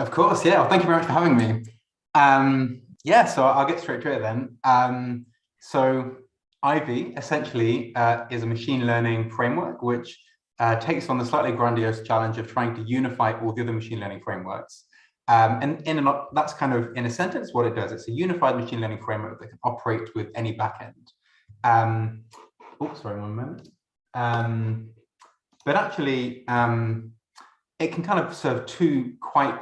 Of course, yeah. Well, thank you very much for having me. Yeah, so I'll get straight to it then. So Ivy essentially is a machine learning framework which takes on the slightly grandiose challenge of trying to unify all the other machine learning frameworks. That's kind of, in a sentence, what it does. It's a unified machine learning framework that can operate with any backend. Sorry, one moment. But actually, it can kind of serve two quite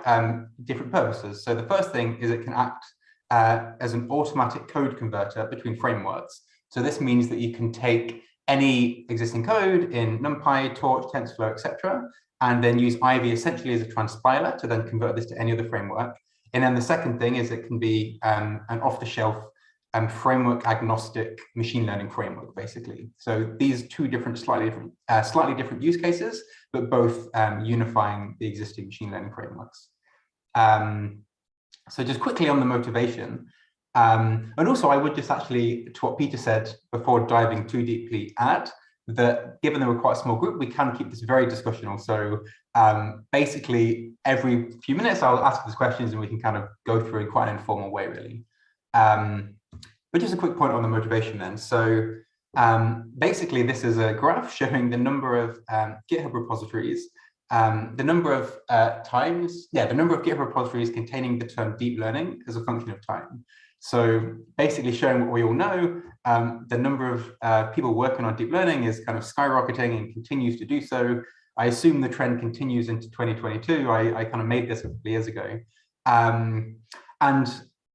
different purposes. So the first thing is it can act as an automatic code converter between frameworks. So this means that you can take any existing code in NumPy, Torch, TensorFlow, etc., and then use Ivy essentially as a transpiler to then convert this to any other framework. And then the second thing is it can be an off-the-shelf framework agnostic machine learning framework, basically. So these two different, slightly different use cases, but both unifying the existing machine learning frameworks. So just quickly on the motivation, and also I would just actually, to what Peter said before diving too deeply, add that given that we're quite a small group, we can keep this very discussional. So basically every few minutes I'll ask these questions and we can kind of go through in quite an informal way, really. But just a quick point on the motivation then. So basically this is a graph showing the number of GitHub repositories, the number of the number of GitHub repositories containing the term deep learning as a function of time. So basically showing what we all know, the number of people working on deep learning is kind of skyrocketing and continues to do so. I assume the trend continues into 2022. I kind of made this a couple of years ago. And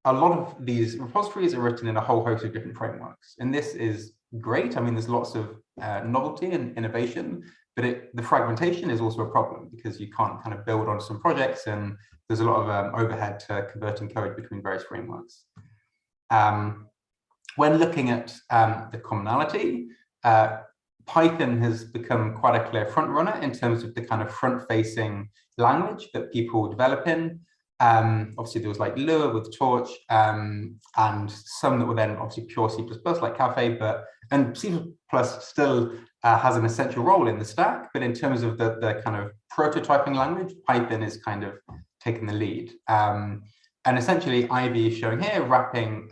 a lot of these repositories are written in a whole host of different frameworks. And this is great. I mean, there's lots of novelty and innovation, but the fragmentation is also a problem because you can't kind of build on some projects and there's a lot of overhead to converting code between various frameworks. When looking at the commonality, Python has become quite a clear front runner in terms of the kind of front-facing language that people develop in. Obviously, there was like Lua with Torch, and some that were then obviously pure C++ like Caffe, and C++ still has an essential role in the stack. But in terms of the kind of prototyping language, Python is kind of taking the lead. And essentially, Ivy is showing here, wrapping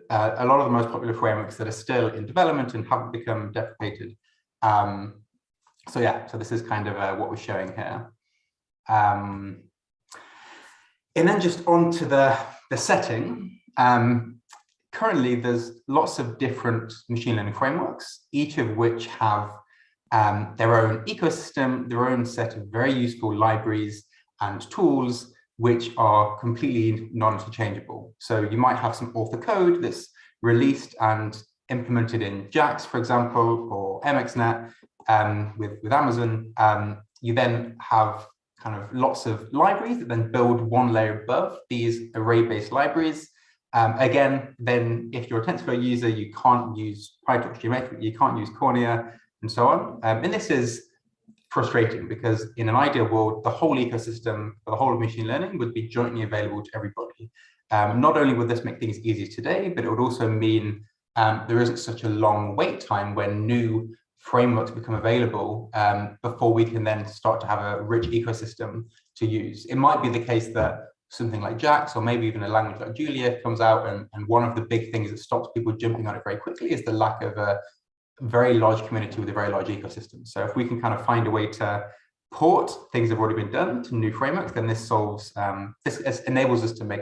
a lot of the most popular frameworks that are still in development and haven't become deprecated. So yeah, so this is kind of what we're showing here. And then just on to the setting. Currently, there's lots of different machine learning frameworks, each of which have their own ecosystem, their own set of very useful libraries and tools, which are completely non-interchangeable. So you might have some author code that's released and implemented in JAX, for example, or MXNet with Amazon. You then have kind of lots of libraries that then build one layer above these array-based libraries. Again, then if you're a TensorFlow user, you can't use PyTorch geometric, you can't use Cornea, and so on. And this is frustrating because in an ideal world, the whole ecosystem for the whole of machine learning would be jointly available to everybody. Not only would this make things easier today, but it would also mean there isn't such a long wait time when new frameworks become available before we can then start to have a rich ecosystem to use. It might be the case that something like JAX or maybe even a language like Julia comes out and one of the big things that stops people jumping on it very quickly is the lack of a very large community with a very large ecosystem. So if we can kind of find a way to port things that have already been done to new frameworks, then this solves, this enables us to make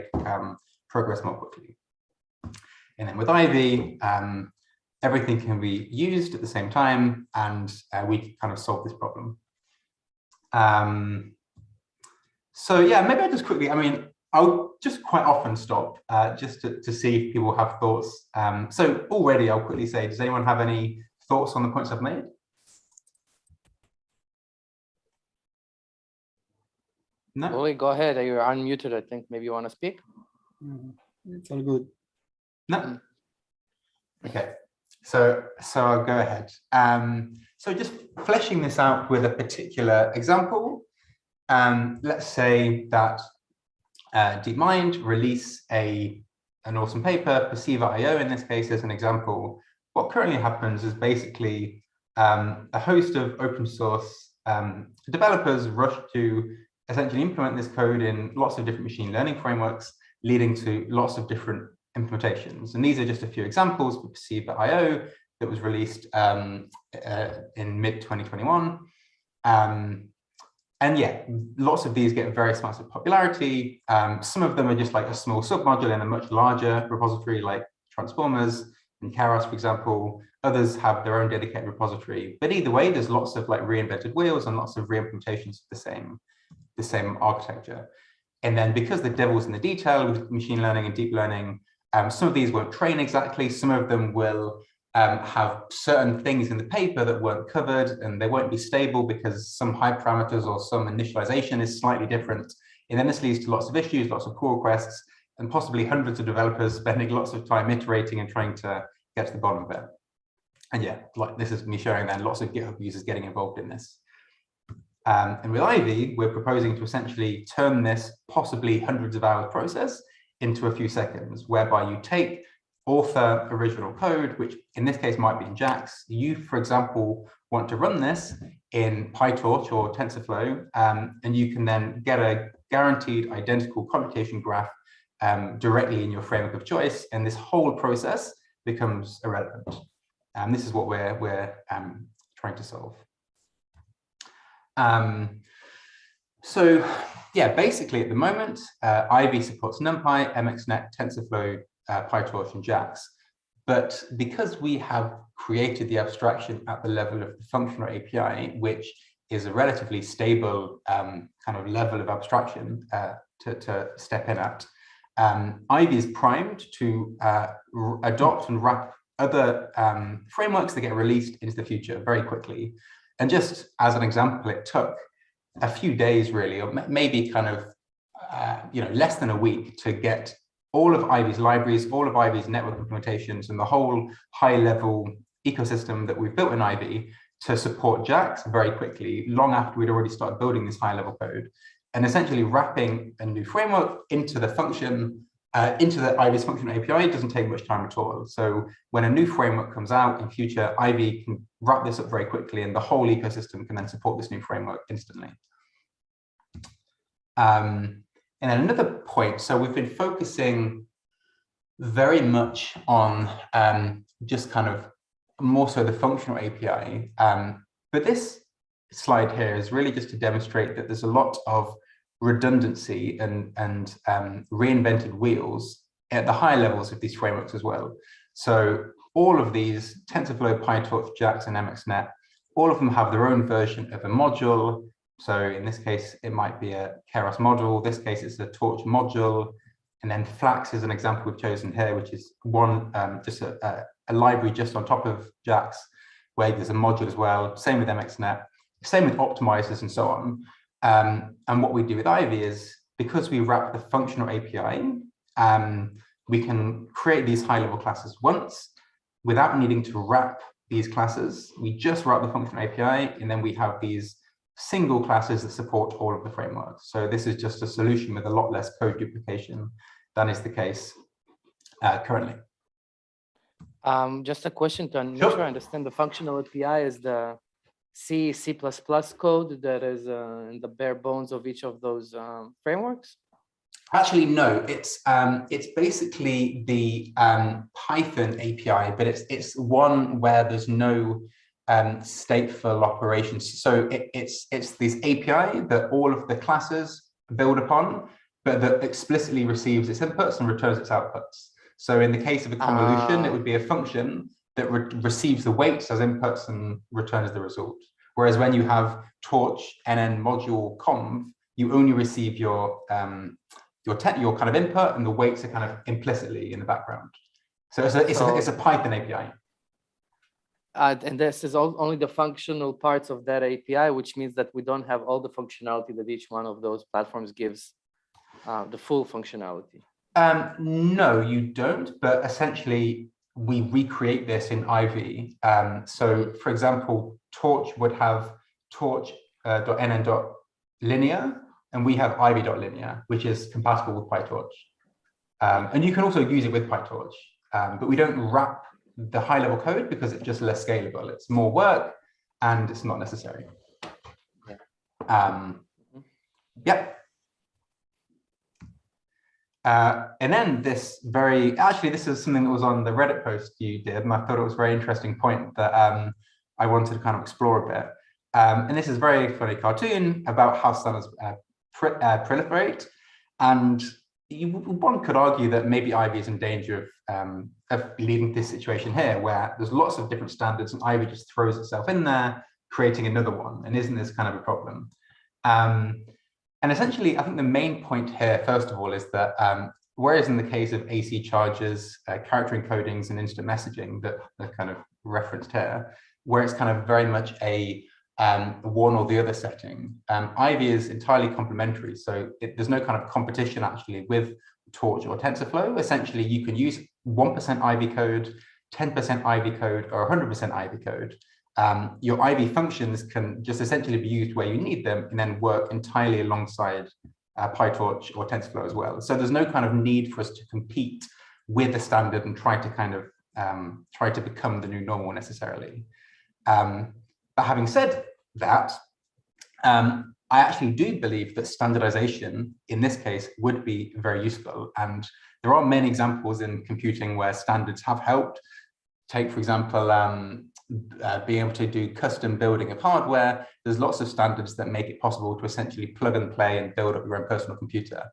progress more quickly. And then with Ivy, everything can be used at the same time, and we can kind of solve this problem. So yeah, maybe I'll just quickly, I mean, I'll just quite often stop just to see if people have thoughts. So already I'll quickly say, does anyone have any thoughts on the points I've made? No? Oli, go ahead. You're unmuted, I think. Maybe you want to speak? It's all good. No? Okay. So I'll go ahead. So just fleshing this out with a particular example. Let's say that DeepMind release an awesome paper, Perceiver.io in this case as an example. What currently happens is basically a host of open source developers rush to essentially implement this code in lots of different machine learning frameworks, leading to lots of different implementations. And these are just a few examples for Perceive.io that was released in mid-2021. And yeah, lots of these get various amounts of popularity. Some of them are just like a small submodule in a much larger repository like Transformers and Keras, for example. Others have their own dedicated repository. But either way, there's lots of like reinvented wheels and lots of re-implementations of the same architecture. And then because the devil's in the detail with machine learning and deep learning, some of these won't train exactly. Some of them will have certain things in the paper that weren't covered, and they won't be stable because some high parameters or some initialization is slightly different. And then this leads to lots of issues, lots of pull requests, and possibly hundreds of developers spending lots of time iterating and trying to get to the bottom of it. And yeah, like this is me showing then lots of GitHub users getting involved in this. And with Ivy, we're proposing to essentially turn this possibly hundreds of hours process into a few seconds, whereby you take author original code, which in this case might be in JAX. You, for example, want to run this in PyTorch or TensorFlow, and you can then get a guaranteed identical computation graph directly in your framework of choice, and this whole process becomes irrelevant. And this is what we're trying to solve. So yeah, basically at the moment, Ivy supports NumPy, MXNet, TensorFlow, PyTorch, and JAX. But because we have created the abstraction at the level of the functional API, which is a relatively stable kind of level of abstraction to step in at, Ivy is primed to adopt and wrap other frameworks that get released into the future very quickly. And just as an example, it took a few days really, or maybe kind of less than a week to get all of Ivy's libraries, all of Ivy's network implementations, and the whole high-level ecosystem that we've built in Ivy to support JAX very quickly, long after we'd already started building this high-level code, and essentially wrapping a new framework into the function, into the Ivy's functional API doesn't take much time at all. So when a new framework comes out in future, Ivy can wrap this up very quickly, and the whole ecosystem can then support this new framework instantly. And then another point, so we've been focusing very much on just kind of more so the functional API. But this slide here is really just to demonstrate that there's a lot of redundancy and reinvented wheels at the high levels of these frameworks as well. So all of these, TensorFlow, PyTorch, JAX, and MXNet, all of them have their own version of a module. So in this case, it might be a Keras module. This case, it's a Torch module. And then Flax is an example we've chosen here, which is one, just a library just on top of JAX, where there's a module as well. Same with MXNet, same with optimizers and so on. And what we do with Ivy is, because we wrap the functional API, we can create these high-level classes once without needing to wrap these classes. We just wrap the functional API, and then we have these single classes that support all of the frameworks. So this is just a solution with a lot less code duplication than is the case currently. Just a question to make sure I understand. The functional API is the C++ code that is in the bare bones of each of those frameworks? Actually, no. It's basically the Python API, but it's one where there's no stateful operations. So it's this API that all of the classes build upon, but that explicitly receives its inputs and returns its outputs. So in the case of a convolution, it would be a function that receives the weights as inputs and returns the result. Whereas when you have torch nn module conv, you only receive your kind of input, and the weights are kind of implicitly in the background. So it's a Python API. And this is only the functional parts of that API, which means that we don't have all the functionality that each one of those platforms gives, the full functionality. No, you don't. But essentially, we recreate this in Ivy. So, for example, Torch would have torch.nn.linear, and we have ivy.linear, which is compatible with PyTorch. And you can also use it with PyTorch, but we don't wrap the high-level code because it's just less scalable. It's more work, and it's not necessary. Yep. And then this actually, this is something that was on the Reddit post you did, and I thought it was a very interesting point that I wanted to kind of explore a bit. And this is a very funny cartoon about how standards proliferate. And one could argue that maybe Ivy is in danger of leading to this situation here, where there's lots of different standards and Ivy just throws itself in there, creating another one. And isn't this kind of a problem? And essentially, I think the main point here, first of all, is that whereas in the case of AC charges, character encodings, and instant messaging that are kind of referenced here, where it's kind of very much a one or the other setting, Ivy is entirely complementary. So there's no kind of competition actually with Torch or TensorFlow. Essentially, you can use 1% Ivy code, 10% Ivy code, or 100% Ivy code. Your Ivy functions can just essentially be used where you need them and then work entirely alongside PyTorch or TensorFlow as well. So there's no kind of need for us to compete with the standard and try to kind of try to become the new normal necessarily. But having said that, I actually do believe that standardization in this case would be very useful. And there are many examples in computing where standards have helped. Take, for example, being able to do custom building of hardware. There's lots of standards that make it possible to essentially plug and play and build up your own personal computer,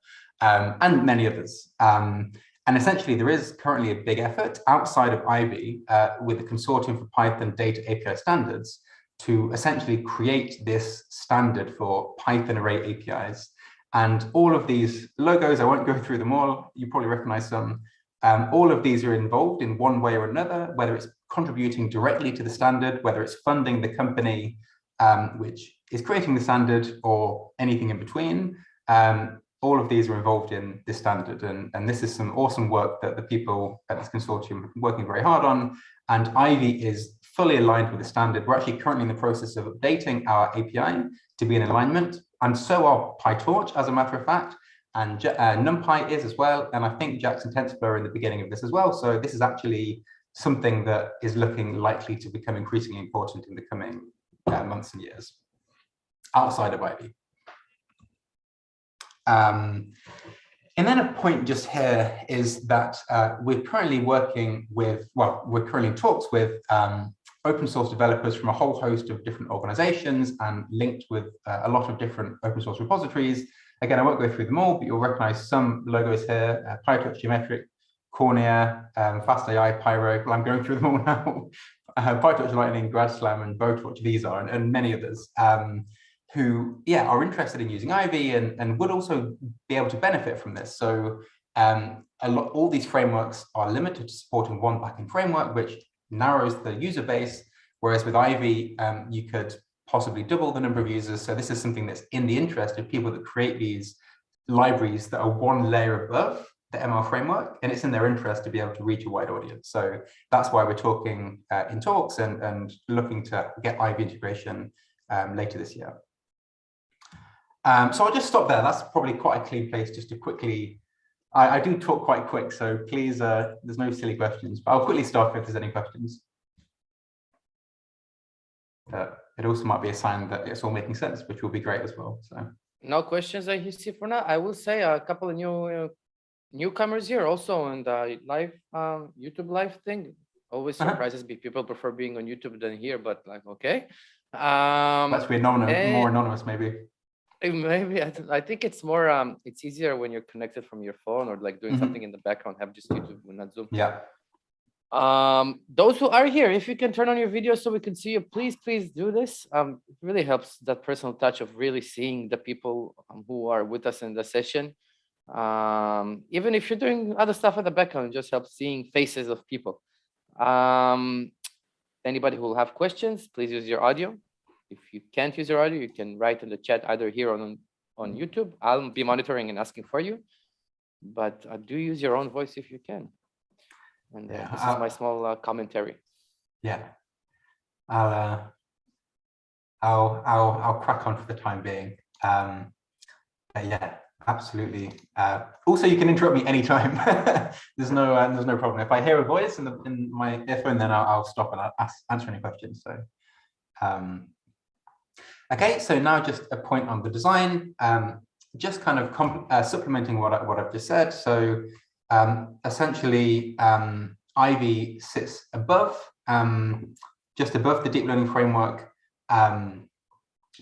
and many others. And essentially, there is currently a big effort outside of Ivy with the Consortium for Python Data API Standards to essentially create this standard for Python array APIs. And all of these logos, I won't go through them all, you probably recognize some. All of these are involved in one way or another, whether it's contributing directly to the standard, whether it's funding the company which is creating the standard, or anything in between. All of these are involved in this standard. And this is some awesome work that the people at this consortium are working very hard on. And Ivy is fully aligned with the standard. We're actually currently in the process of updating our API to be in alignment. And so are PyTorch, as a matter of fact. And NumPy is as well. And I think Jackson TensorFlow are in the beginning of this as well. So this is actually something that is looking likely to become increasingly important in the coming months and years outside of Ivy. And then a point just here is that we're currently working with, well, we're currently in talks with open source developers from a whole host of different organizations and linked with a lot of different open source repositories. Again, I won't go through them all, but you'll recognize some logos here: PyTorch, Geometric, Cornea, FastAI, Pyro. Well, I'm going through them all now. PyTorch Lightning, GradSlam, and BowTorch, these are, and many others who, yeah, are interested in using Ivy and would also be able to benefit from this. So all these frameworks are limited to supporting one backend framework, which narrows the user base, whereas with Ivy, you could possibly double the number of users. So this is something that's in the interest of people that create these libraries that are one layer above the ML framework, and it's in their interest to be able to reach a wide audience. So that's why we're talking in talks and looking to get Ivy integration later this year. So I'll just stop there. That's probably quite a clean place just to quickly, I do talk quite quick, so please, there's no silly questions, but I'll quickly stop if there's any questions. It also might be a sign that it's all making sense, which will be great as well. So no questions I see for now. I will say a couple of newcomers here also on the live YouTube live thing. Always surprises me. People prefer being on YouTube than here, but like, okay. Let's be more anonymous, maybe. Maybe I think it's more it's easier when you're connected from your phone or like doing something in the background, have just YouTube and not Zoom. Yeah. Those who are here, if you can turn on your video so we can see you, please do this. It really helps that personal touch of really seeing the people who are with us in the session. Even if you're doing other stuff in the background, it just helps seeing faces of people. Anybody who will have questions, please use your audio. If you can't use your audio, you can write in the chat either here or on YouTube. I'll be monitoring and asking for you, but do use your own voice if you can. And this is my small commentary. Yeah, I'll crack on for the time being. Yeah, absolutely. Also, you can interrupt me anytime. There's no problem. If I hear a voice in my earphone, then I'll stop and I'll answer any questions. So. Okay, so now just a point on the design. just kind of supplementing what I've just said. So essentially, Ivy sits above, just above the deep learning framework,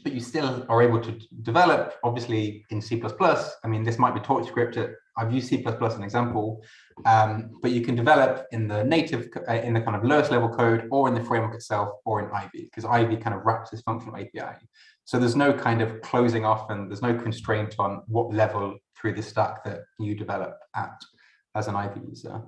but you still are able to develop, obviously, in C++. I mean, this might be Torch script. I've used C++ as an example, but you can develop in the native, in the kind of lowest level code, or in the framework itself, or in Ivy, because Ivy kind of wraps this functional API. So there's no kind of closing off, and there's no constraint on what level through the stack that you develop at as an Ivy user.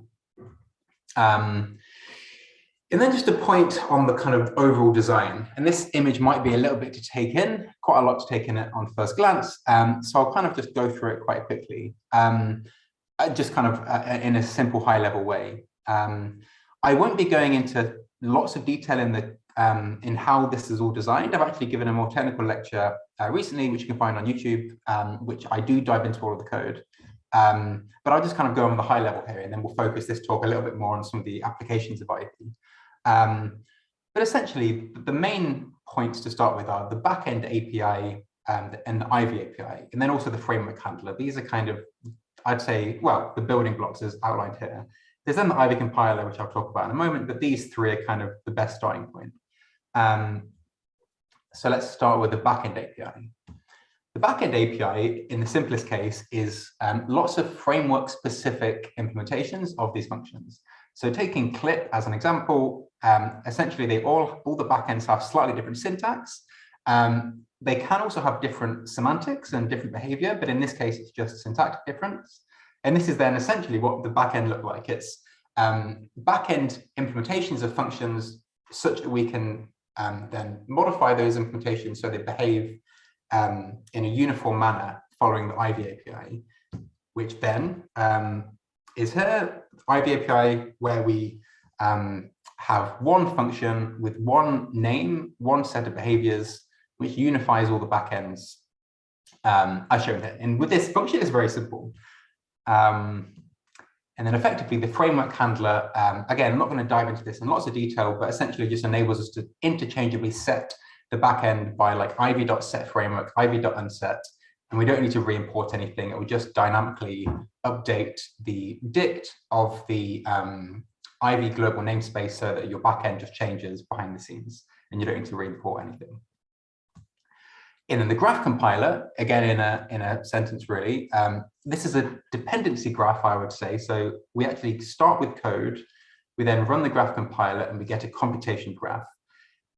And then just a point on the kind of overall design. And this image might be a little bit to take in, quite a lot to take in on first glance. So I'll kind of just go through it quite quickly, just kind of in a simple high level way. I won't be going into lots of detail in how this is all designed. I've actually given a more technical lecture recently, which you can find on YouTube, which I do dive into all of the code. But I'll just kind of go on the high level here, and then we'll focus this talk a little bit more on some of the applications of Ivy. But essentially, the main points to start with are the backend API and the Ivy API, and then also the framework handler. These are kind of, I'd say, well, the building blocks as outlined here. There's then the Ivy compiler, which I'll talk about in a moment, but these three are kind of the best starting point. So let's start with the backend API. The backend API, in the simplest case, is lots of framework-specific implementations of these functions. So taking clip as an example, essentially all the backends have slightly different syntax. They can also have different semantics and different behavior, but in this case, it's just syntactic difference. And this is then essentially what the backend look like. It's backend implementations of functions such that we can then modify those implementations so they behave in a uniform manner following the Ivy API, which then is here, Ivy API, where we have one function with one name, one set of behaviors, which unifies all the backends as shown here. And with this function, it's very simple. And then effectively the framework handler, again, I'm not going to dive into this in lots of detail, but essentially just enables us to interchangeably set the backend by like ivy.setFramework, ivy.unset, and we don't need to re-import anything. It will just dynamically update the dict of the Ivy global namespace so that your backend just changes behind the scenes and you don't need to re-import anything. And then the graph compiler, again, in a sentence really, this is a dependency graph, I would say. So we actually start with code, we then run the graph compiler and we get a computation graph.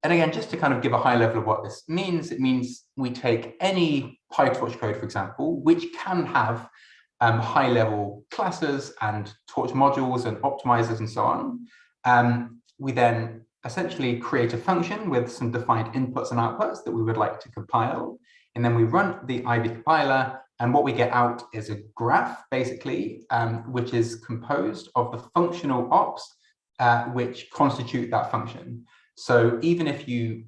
And again, just to kind of give a high level of what this means, it means we take any PyTorch code, for example, which can have high level classes and torch modules and optimizers and so on. We then essentially create a function with some defined inputs and outputs that we would like to compile. And then we run the Ivy compiler, and what we get out is a graph, basically, which is composed of the functional ops which constitute that function. So even if you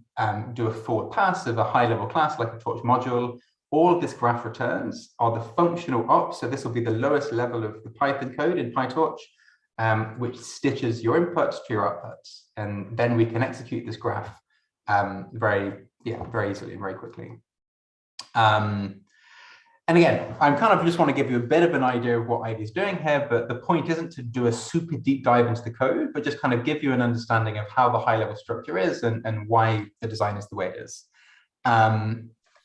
do a forward pass of a high level class like a torch module, all of this graph returns are the functional ops. So this will be the lowest level of the Python code in PyTorch, which stitches your inputs to your outputs. And then we can execute this graph very easily and very quickly. And again, I kind of just want to give you a bit of an idea of what Ivy is doing here, but the point isn't to do a super deep dive into the code, but just kind of give you an understanding of how the high level structure is and why the design is the way it is.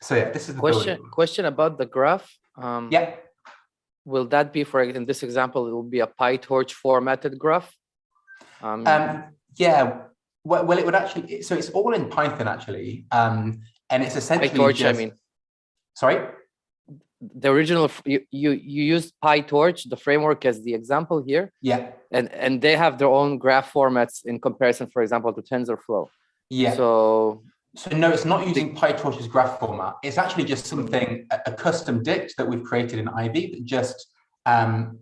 So yeah, this is the question about the graph. Yeah. Will that be, in this example, it will be a PyTorch formatted graph? Yeah, well, it would actually, so it's all in Python actually. And it's essentially PyTorch, just, I mean. Sorry? The original, you used PyTorch, the framework, as the example here. Yeah. And they have their own graph formats in comparison, for example, to TensorFlow. Yeah. So no, it's not using PyTorch's graph format. It's actually just something, a custom dict that we've created in Ivy that just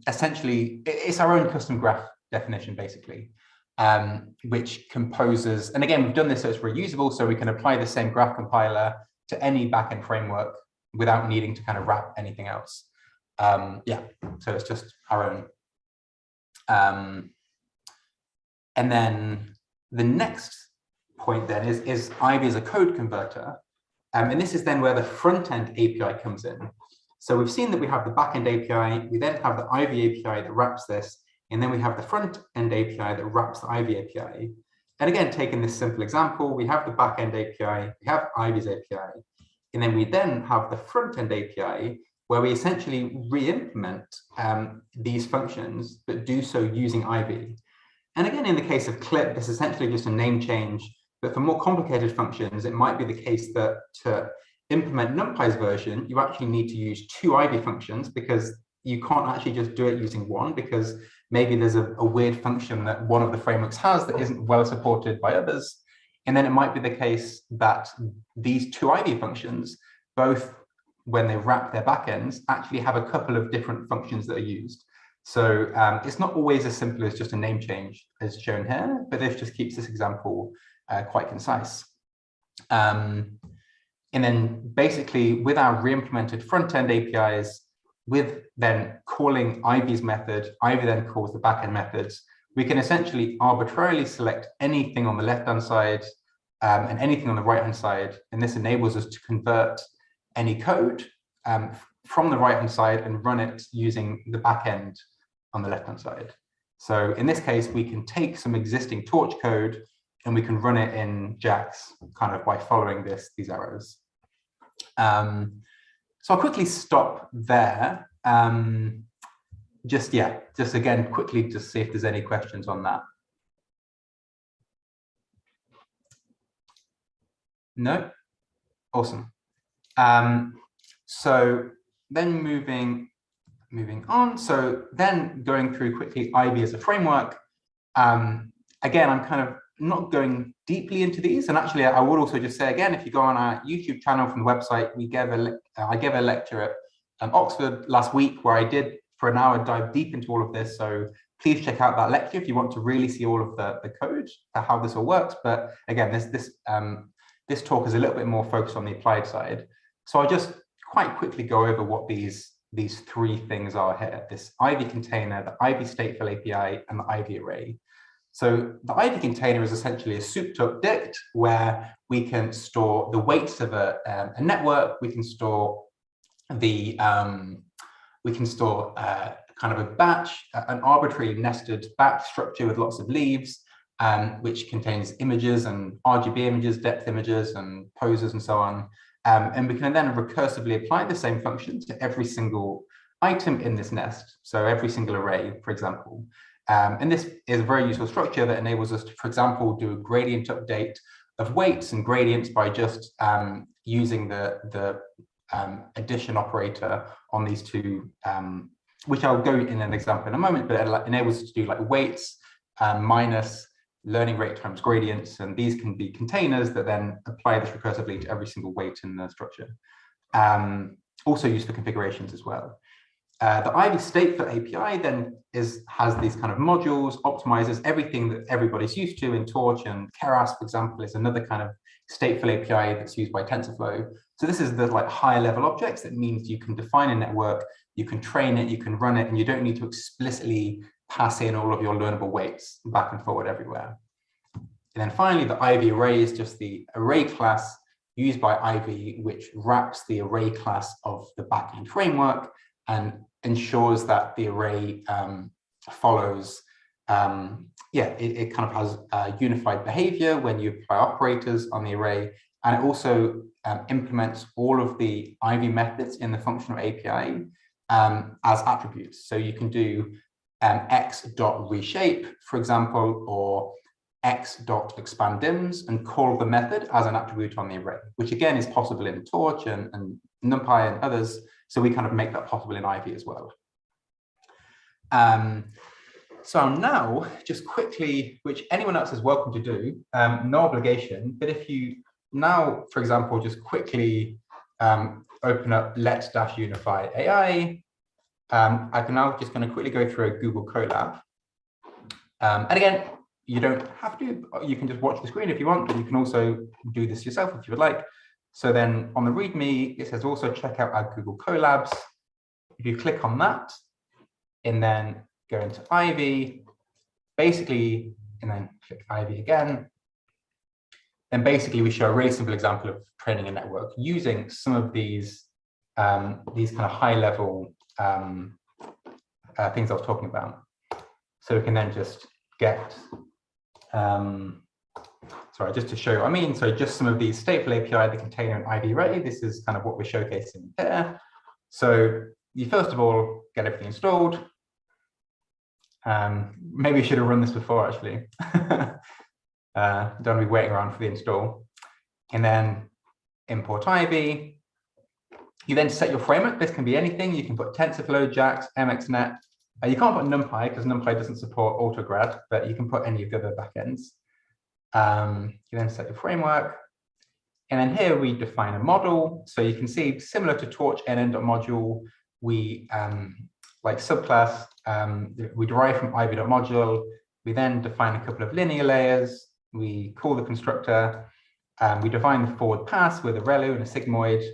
essentially, it's our own custom graph definition, basically, which composes, and again, we've done this so it's reusable, so we can apply the same graph compiler to any backend framework without needing to kind of wrap anything else. Yeah, so it's just our own. And then the next point then is Ivy as a code converter. And this is then where the front end API comes in. So we've seen that we have the backend API, we then have the Ivy API that wraps this, and then we have the front-end API that wraps the Ivy API. And again, taking this simple example, we have the backend API, we have Ivy's API, and then we have the front-end API where we essentially re-implement these functions, but do so using Ivy. And again, in the case of Clip, this is essentially just a name change, but for more complicated functions, it might be the case that to implement NumPy's version, you actually need to use two Ivy functions because you can't actually just do it using one, because maybe there's a weird function that one of the frameworks has that isn't well supported by others. And then it might be the case that these two Ivy functions, both when they wrap their backends, actually have a couple of different functions that are used. So it's not always as simple as just a name change as shown here, but this just keeps this example quite concise. And then basically with our re-implemented front-end APIs, with then calling Ivy's method, Ivy then calls the backend methods, we can essentially arbitrarily select anything on the left-hand side and anything on the right-hand side. And this enables us to convert any code from the right-hand side and run it using the backend on the left-hand side. So in this case, we can take some existing Torch code and we can run it in JAX kind of by following these arrows. So I'll quickly stop there. Just again, quickly just see if there's any questions on that. No? Awesome. So then moving on. So then going through quickly Ivy as a framework. Again, I'm kind of not going deeply into these. And actually, I would also just say again, if you go on our YouTube channel from the website, I gave a lecture at Oxford last week where I did for an hour dive deep into all of this. So please check out that lecture if you want to really see all of the code, how this all works. But again, this talk is a little bit more focused on the applied side. So I'll just quite quickly go over what these three things are here: this Ivy container, the Ivy stateful API, and the Ivy array. So the Ivy container is essentially a souped-up dict where we can store the weights of a network. We can store kind of a batch, an arbitrarily nested batch structure with lots of leaves, which contains images and RGB images, depth images, and posers, and so on. And we can then recursively apply the same function to every single item in this nest. So every single array, for example. And this is a very useful structure that enables us to, for example, do a gradient update of weights and gradients by just using the addition operator on these two, which I'll go in an example in a moment, but it enables us to do like weights minus learning rate times gradients, and these can be containers that then apply this recursively to every single weight in the structure. Also used for configurations as well. The Ivy stateful API then has these kind of modules, optimizes everything that everybody's used to in Torch, and Keras, for example, is another kind of stateful API that's used by TensorFlow. So this is the like higher level objects. That means you can define a network, you can train it, you can run it, and you don't need to explicitly pass in all of your learnable weights back and forward everywhere. And then finally, the Ivy array is just the array class used by Ivy, which wraps the array class of the backend framework and ensures that the array follows, it kind of has unified behavior when you apply operators on the array, and it also implements all of the Ivy methods in the functional API as attributes. So you can do x.reshape, for example, or x.expanddims and call the method as an attribute on the array, which again is possible in Torch and NumPy and others. So we kind of make that possible in Ivy as well. So now, just quickly, which anyone else is welcome to do, no obligation, but if you now, for example, just quickly open up let-unify AI, I can now just going to quickly go through a Google Colab. And again, you don't have to, you can just watch the screen if you want, but you can also do this yourself if you would like. So then on the README, it says also check out our Google Colabs. If you click on that and then go into Ivy, basically, and then click Ivy again, then basically we show a really simple example of training a network using some of these these kind of high-level things I was talking about. So we can then just get, sorry, just to show you what I mean. So just some of these stateful API, the container and IV array, this is kind of what we're showcasing here. So you first of all get everything installed. Maybe you should have run this before, actually. Don't be waiting around for the install. And then import Ivy. You then set your framework. This can be anything. You can put TensorFlow, JAX, MXNet. You can't put NumPy because NumPy doesn't support AutoGrad, but you can put any of the other backends. You then set your framework. And then here we define a model. So you can see, similar to Torch nn.module, we like subclass, we derive from ivy.module. We then define a couple of linear layers. We call the constructor. We define the forward pass with a relu and a sigmoid.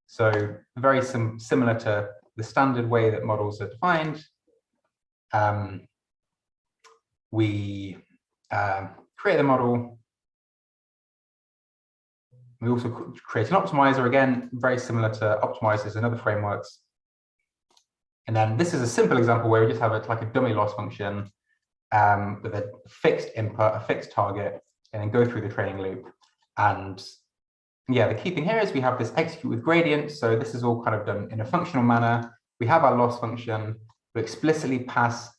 So very similar to the standard way that models are defined. We create the model. We also create an optimizer, again, very similar to optimizers and other frameworks. And then this is a simple example where we just have like a dummy loss function with a fixed input, a fixed target, and then go through the training loop. And yeah, the key thing here is we have this execute with gradients. So this is all kind of done in a functional manner. We have our loss function. We explicitly pass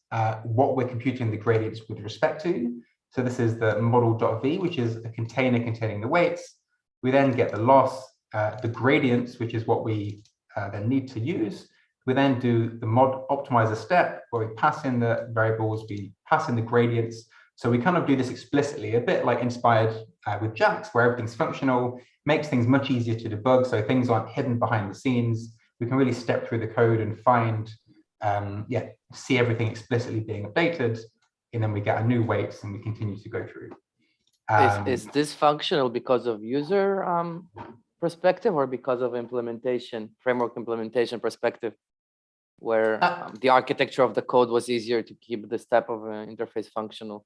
what we're computing the gradients with respect to. So this is the model.v, which is a container containing the weights. We then get the loss, the gradients, which is what we then need to use. We then do the mod optimizer step where we pass in the variables, we pass in the gradients. So we kind of do this explicitly, a bit like inspired with JAX, where everything's functional, makes things much easier to debug. So things aren't hidden behind the scenes. We can really step through the code and find, see everything explicitly being updated. And then we get our new weights and we continue to go through. Is this functional because of user perspective or because of implementation, framework implementation perspective, where the architecture of the code was easier to keep this type of interface functional?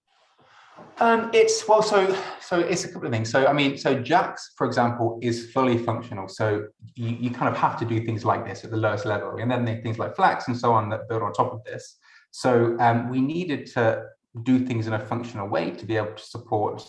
It's well, so it's a couple of things. So I mean, so JAX, for example, is fully functional. So you kind of have to do things like this at the lowest level, and then things like Flax and so on that build on top of this. So we needed to do things in a functional way to be able to support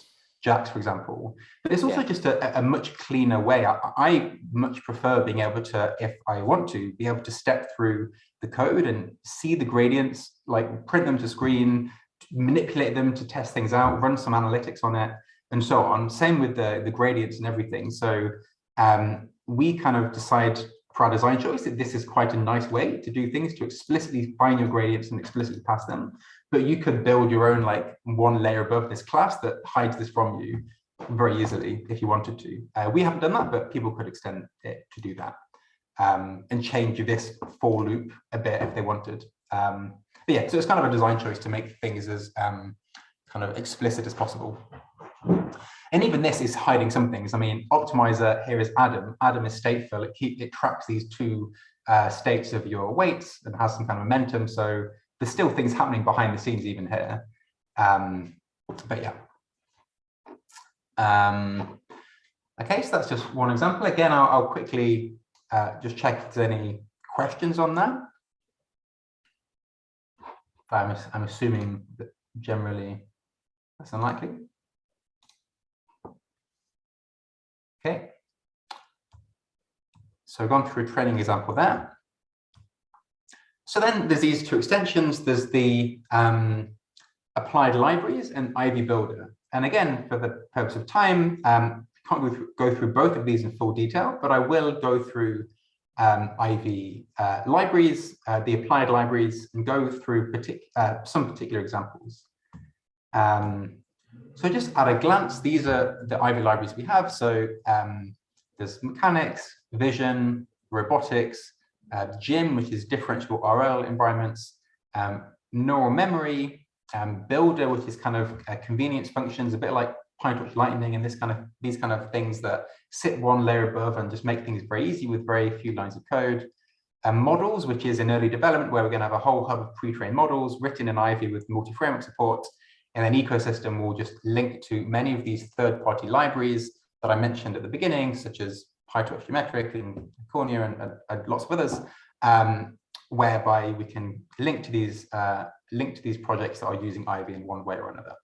JAX, for example. But it's also just a much cleaner way. I much prefer being able to, if I want to, be able to step through the code and see the gradients, like print them to screen, manipulate them to test things out, run some analytics on it, and so on. Same with the gradients and everything. So we kind of decide for our design choice that this is quite a nice way to do things, to explicitly find your gradients and explicitly pass them. But you could build your own like one layer above this class that hides this from you very easily if you wanted to. We haven't done that, but people could extend it to do that and change this for loop a bit if they wanted. But yeah, so it's kind of a design choice to make things as kind of explicit as possible. And even this is hiding some things. I mean, optimizer here is Adam. Adam is stateful. It tracks these two states of your weights and has some kind of momentum. So there's still things happening behind the scenes even here. But yeah. Okay, so that's just one example. Again, I'll quickly just check if there's any questions on that. I'm assuming that generally that's unlikely. Okay. So I've gone through a training example there. So then there's these two extensions. There's the applied libraries and Ivy Builder. And again, for the purpose of time, I can't go through both of these in full detail, but I will go through Ivy libraries, the applied libraries, and go through some particular examples. So just at a glance, these are the Ivy libraries we have. So there's mechanics, vision, robotics, GIM, which is differential RL environments, neural memory, builder, which is kind of convenience functions, a bit like PyTorch Lightning, and these kind of things that sit one layer above and just make things very easy with very few lines of code. Models, which is in early development, where we're going to have a whole hub of pre-trained models written in Ivy with multi-framework support. And then ecosystem will just link to many of these third-party libraries that I mentioned at the beginning, such as PyTorch Geometric and Cornea and lots of others, whereby we can link to these projects that are using Ivy in one way or another.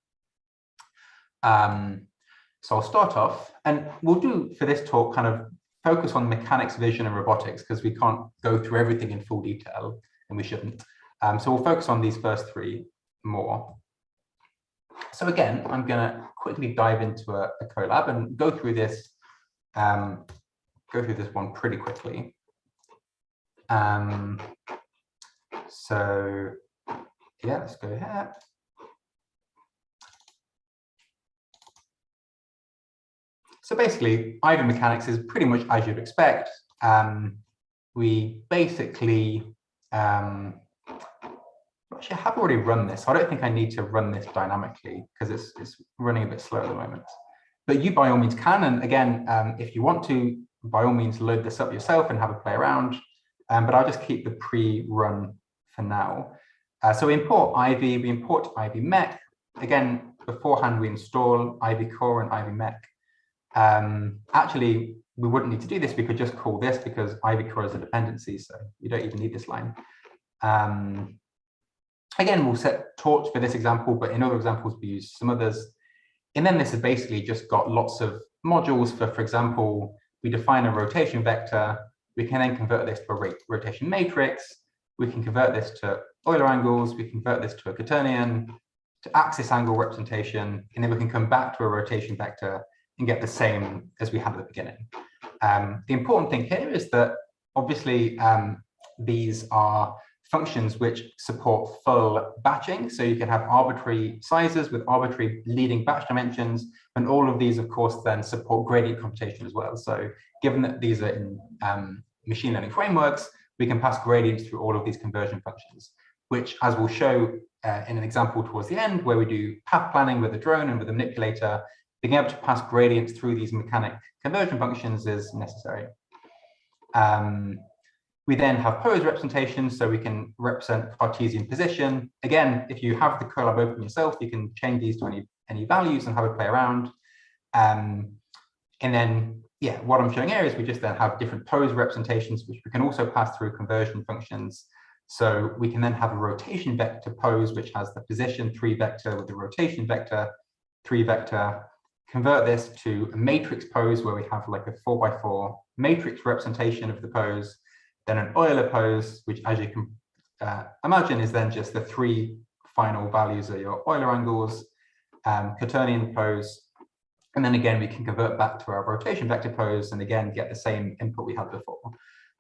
So I'll start off, and we'll do for this talk kind of focus on mechanics, vision, and robotics, because we can't go through everything in full detail, and we shouldn't. So we'll focus on these first three more. So again, I'm going to quickly dive into a collab and go through this one pretty quickly. So yeah, let's go ahead. So basically, Ivy mechanics is pretty much as you'd expect. We basically, actually, I have already run this. So I don't think I need to run this dynamically because it's running a bit slow at the moment. But you by all means can. And again, if you want to, by all means, load this up yourself and have a play around. But I'll just keep the pre-run for now. So we import Ivy, we import Ivy Mech. Again, beforehand, we install Ivy Core and Ivy Mech. Actually, we wouldn't need to do this. We could just call this because Ivy Core is a dependency, so you don't even need this line. Again, we'll set torch for this example, but in other examples, we use some others. And then this has basically just got lots of modules for example, we define a rotation vector. We can then convert this to a rotation matrix. We can convert this to Euler angles. We convert this to a quaternion, to axis angle representation, and then we can come back to a rotation vector and get the same as we had at the beginning. The important thing here is that obviously these are functions which support full batching. So you can have arbitrary sizes with arbitrary leading batch dimensions. And all of these, of course, then support gradient computation as well. So given that these are in machine learning frameworks, we can pass gradients through all of these conversion functions, which, as we'll show in an example towards the end, where we do path planning with a drone and with a manipulator, being able to pass gradients through these mechanic conversion functions is necessary. We then have pose representations, so we can represent Cartesian position. Again, if you have the Colab open yourself, you can change these to any values and have a play around. And then, yeah, what I'm showing here is we just then have different pose representations, which we can also pass through conversion functions. So we can then have a rotation vector pose, which has the position 3 vector with the rotation vector 3 vector. Convert this to a matrix pose where we have like a 4x4 matrix representation of the pose, then an Euler pose, which, as you can imagine, is then just the 3 final values of your Euler angles, quaternion pose, and then again we can convert back to our rotation vector pose and again get the same input we had before.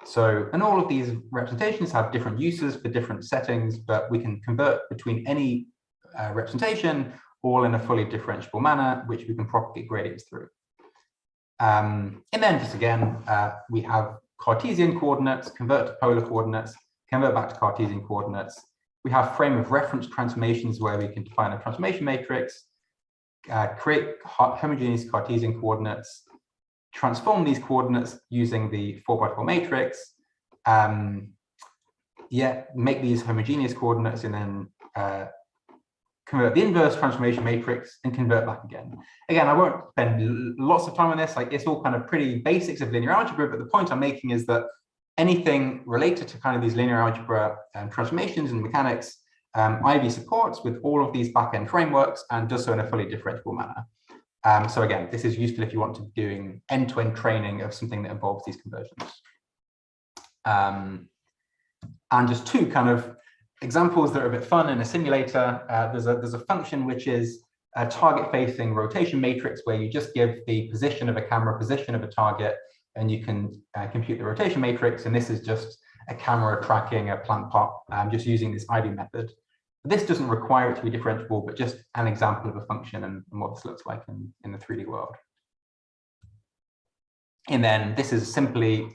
So, and all of these representations have different uses for different settings, but we can convert between any representation, all in a fully differentiable manner, which we can propagate gradients through. And then just again, we have Cartesian coordinates, convert to polar coordinates, convert back to Cartesian coordinates. We have frame of reference transformations where we can define a transformation matrix, create homogeneous Cartesian coordinates, transform these coordinates using the 4x4 matrix, make these homogeneous coordinates and then convert the inverse transformation matrix and convert back again. Again, I won't spend lots of time on this, like it's all kind of pretty basics of linear algebra, but the point I'm making is that anything related to kind of these linear algebra transformations and mechanics, Ivy supports with all of these backend frameworks and does so in a fully differentiable manner. So again, this is useful if you want to be doing end-to-end training of something that involves these conversions. And just two kind of examples that are a bit fun in a simulator. There's a function which is a target-facing rotation matrix where you just give the position of a camera, position of a target, and you can compute the rotation matrix. And this is just a camera tracking a plant pot, just using this Ivy method. This doesn't require it to be differentiable, but just an example of a function and what this looks like in the 3D world. And then this is simply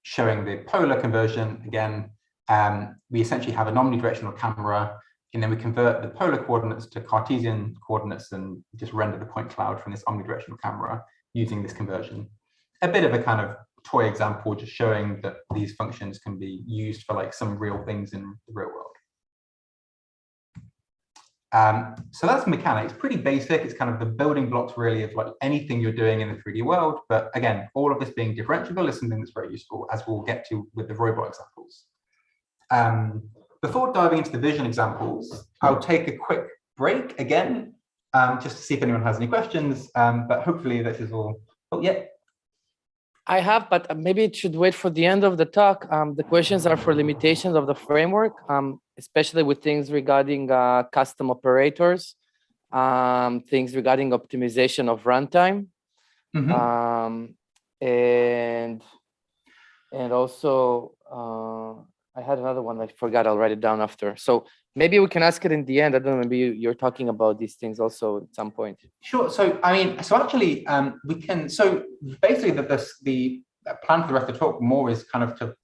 showing the polar conversion. Again, we essentially have an omnidirectional camera, and then we convert the polar coordinates to Cartesian coordinates and just render the point cloud from this omnidirectional camera using this conversion. A bit of a kind of toy example, just showing that these functions can be used for like some real things in the real world. So that's mechanics, pretty basic. It's kind of the building blocks really of like anything you're doing in the 3D world. But again, all of this being differentiable is something that's very useful, as we'll get to with the robot examples. Before diving into the vision examples, I'll take a quick break again, just to see if anyone has any questions. But hopefully this is all. Oh, yeah. I have, but maybe it should wait for the end of the talk. The questions are for limitations of the framework, especially with things regarding custom operators, things regarding optimization of runtime, and also I had another one I forgot. I'll write it down after. So maybe we can ask it in the end. I don't know. Maybe you're talking about these things also at some point. Sure. So I mean, so actually, we can. So basically, the plan for the rest of the talk more is kind of to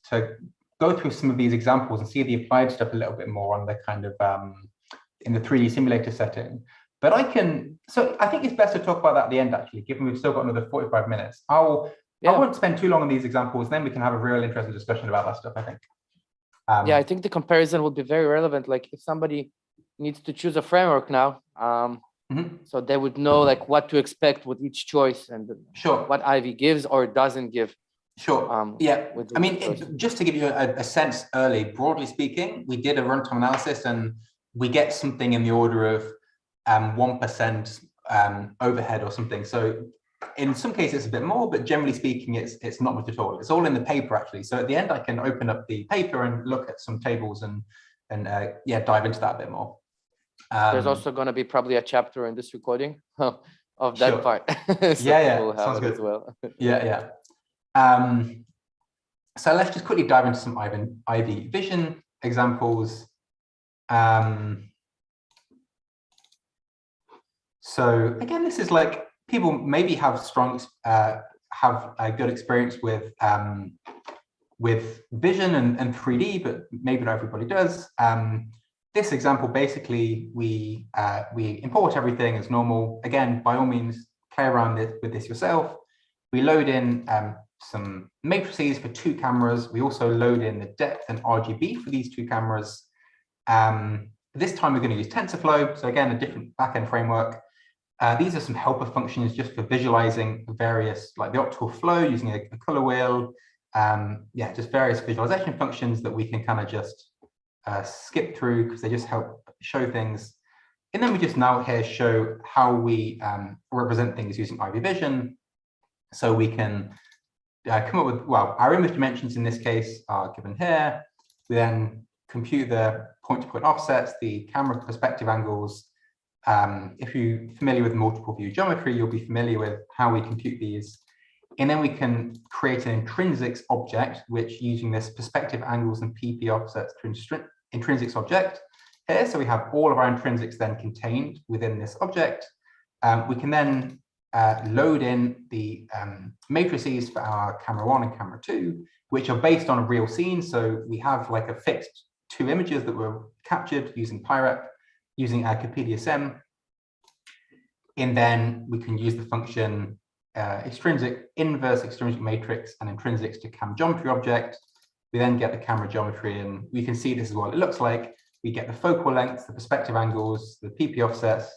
go through some of these examples and see the applied stuff a little bit more on the kind of in the 3D simulator setting. But I can. So I think it's best to talk about that at the end. Actually, given we've still got another 45 minutes, I won't spend too long on these examples. Then we can have a real interesting discussion about that stuff, I think. Yeah, I think the comparison would be very relevant. Like if somebody needs to choose a framework now, so they would know like what to expect with each choice and what Ivy gives or doesn't give. Sure. Yeah. I mean, just to give you a sense early, broadly speaking, we did a runtime analysis and we get something in the order of 1% overhead or something. So in some cases it's a bit more, but generally speaking, it's not much at all. It's all in the paper actually. So at the end, I can open up the paper and look at some tables and dive into that a bit more. There's also going to be probably a chapter in this recording of that part. So we'll sounds good as well. So let's just quickly dive into some Ivy vision examples. So again, this is like people maybe have have a good experience with vision and 3D, but maybe not everybody does. This example, basically, we import everything as normal. Again, by all means, play around with this yourself. We load in some matrices for 2 cameras. We also load in the depth and RGB for these 2 cameras. This time we're going to use TensorFlow. So again, a different backend framework. These are some helper functions just for visualizing various, like the optical flow using a color wheel. Just various visualization functions that we can kind of just skip through because they just help show things. And then we just now here show how we represent things using Ivy Vision. So we can come up with, well, our image dimensions in this case are given here. We then compute the point-to-point offsets, the camera perspective angles. If you're familiar with multiple view geometry, you'll be familiar with how we compute these. And then we can create an intrinsics object, which using this perspective angles and PP offsets to intrinsics object here. So we have all of our intrinsics then contained within this object. We can then load in the matrices for our camera 1 and camera 2, which are based on a real scene. So we have like a fixed 2 images that were captured using PyRep, using our CapDSM. And then we can use the function inverse extrinsic matrix and intrinsics to cam geometry object. We then get the camera geometry, and we can see this is what it looks like. We get the focal lengths, the perspective angles, the PP offsets,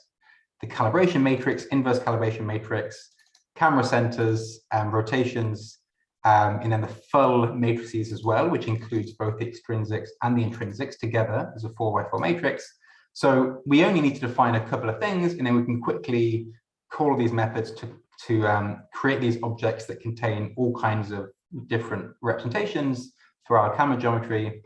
the calibration matrix, inverse calibration matrix, camera centers, rotations, and then the full matrices as well, which includes both the extrinsics and the intrinsics together as a 4x4 matrix. So we only need to define a couple of things, and then we can quickly call these methods to create these objects that contain all kinds of different representations for our camera geometry.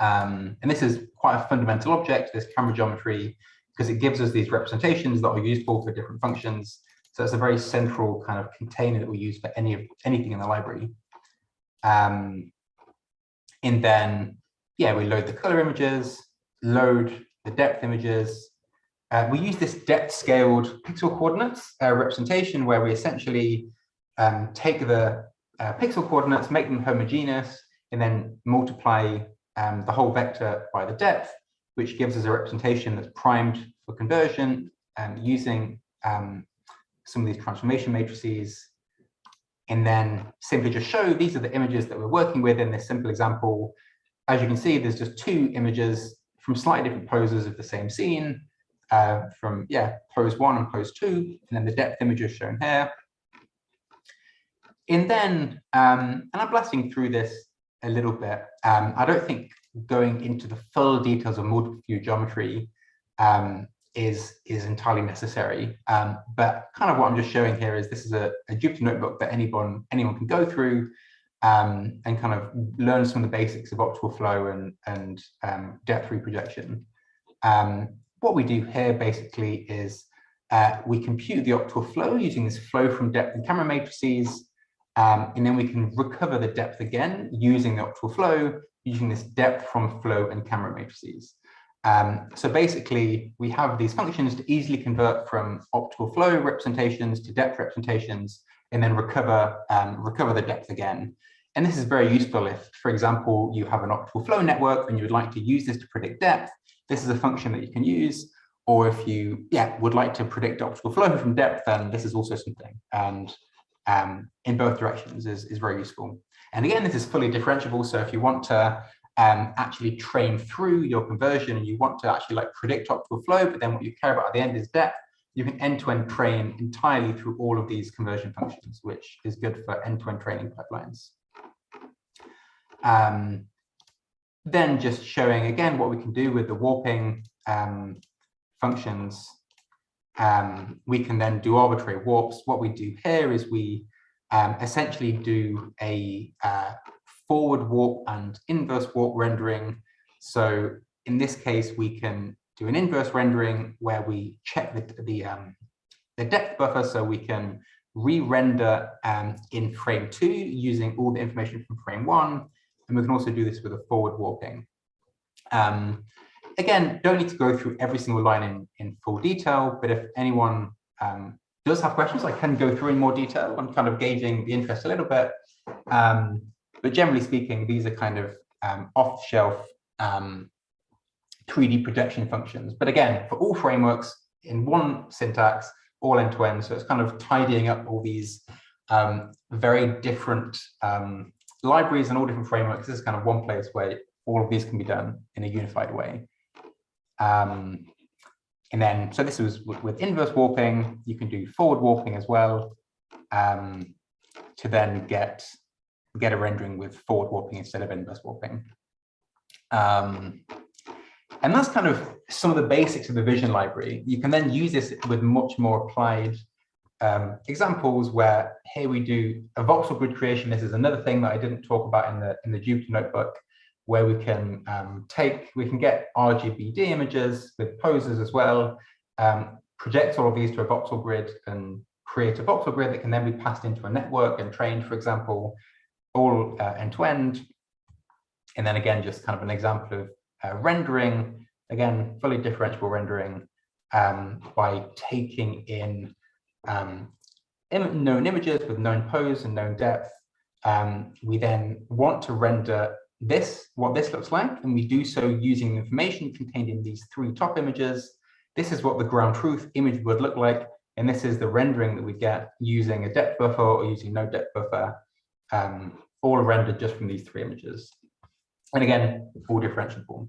And this is quite a fundamental object, this camera geometry, because it gives us these representations that are useful for different functions. So it's a very central kind of container that we use for anything in the library. And then, we load the color images, load the depth images. We use this depth scaled pixel coordinates representation where we essentially take the pixel coordinates, make them homogeneous, and then multiply the whole vector by the depth, which gives us a representation that's primed for conversion using some of these transformation matrices. And then simply just show these are the images that we're working with in this simple example. As you can see, there's just 2 images from slightly different poses of the same scene. from pose 1 and pose 2, and then the depth image is shown here. And then, and I'm blasting through this a little bit. I don't think going into the full details of multiple view geometry is entirely necessary. But kind of what I'm just showing here is this is a Jupyter notebook that anyone can go through and kind of learn some of the basics of optical flow and depth reprojection. What we do here basically is we compute the optical flow using this flow from depth and camera matrices, and then we can recover the depth again using the optical flow using this depth from flow and camera matrices. So basically, we have these functions to easily convert from optical flow representations to depth representations, and then recover the depth again. And this is very useful if, for example, you have an optical flow network and you would like to use this to predict depth. This is a function that you can use. Or if you would like to predict optical flow from depth, then this is also something. And in both directions is very useful. And again, this is fully differentiable. So if you want to actually train through your conversion and you want to actually like predict optical flow, but then what you care about at the end is depth, you can end-to-end train entirely through all of these conversion functions, which is good for end-to-end training pipelines. Then just showing again what we can do with the warping functions. We can then do arbitrary warps. What we do here is we essentially do a forward warp and inverse warp rendering. So in this case, we can do an inverse rendering where we check the depth buffer, so we can re-render in frame 2 using all the information from frame 1, and we can also do this with a forward warping. Again, don't need to go through every single line in full detail, but if anyone does have questions, I can go through in more detail. I'm kind of gauging the interest a little bit. But generally speaking, these are kind of off-the-shelf 3D projection functions. But again, for all frameworks in one syntax, all end-to-end. So it's kind of tidying up all these very different libraries and all different frameworks. This is kind of one place where all of these can be done in a unified way. And then, so this was with inverse warping. You can do forward warping as well to then get a rendering with forward warping instead of inverse warping. And that's kind of some of the basics of the vision library. You can then use this with much more applied examples where here we do a voxel grid creation. This is another thing that I didn't talk about in the Jupyter notebook, where we can get RGBD images with poses as well, project all of these to a voxel grid and create a voxel grid that can then be passed into a network and trained, for example, all end-to-end. And then again, just kind of an example of rendering, again, fully differentiable rendering by taking in known images with known pose and known depth. We then want to render what this looks like, and we do so using the information contained in these 3 top images. This is what the ground truth image would look like, and this is the rendering that we get using a depth buffer or using no depth buffer, all rendered just from these 3 images. And again, all differentiable.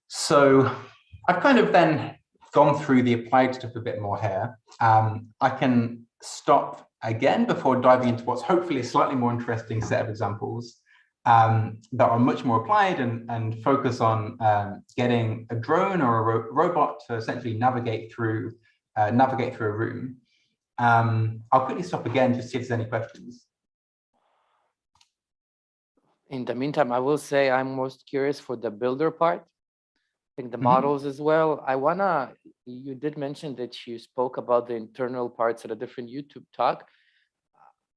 So I've kind of then gone through the applied stuff a bit more here. I can stop again before diving into what's hopefully a slightly more interesting set of examples that are much more applied and focus on getting a drone or a robot to essentially navigate through a room. I'll quickly stop again just to see if there's any questions. In the meantime, I will say I'm most curious for the builder part. I think the models as well. You did mention that you spoke about the internal parts at a different YouTube talk.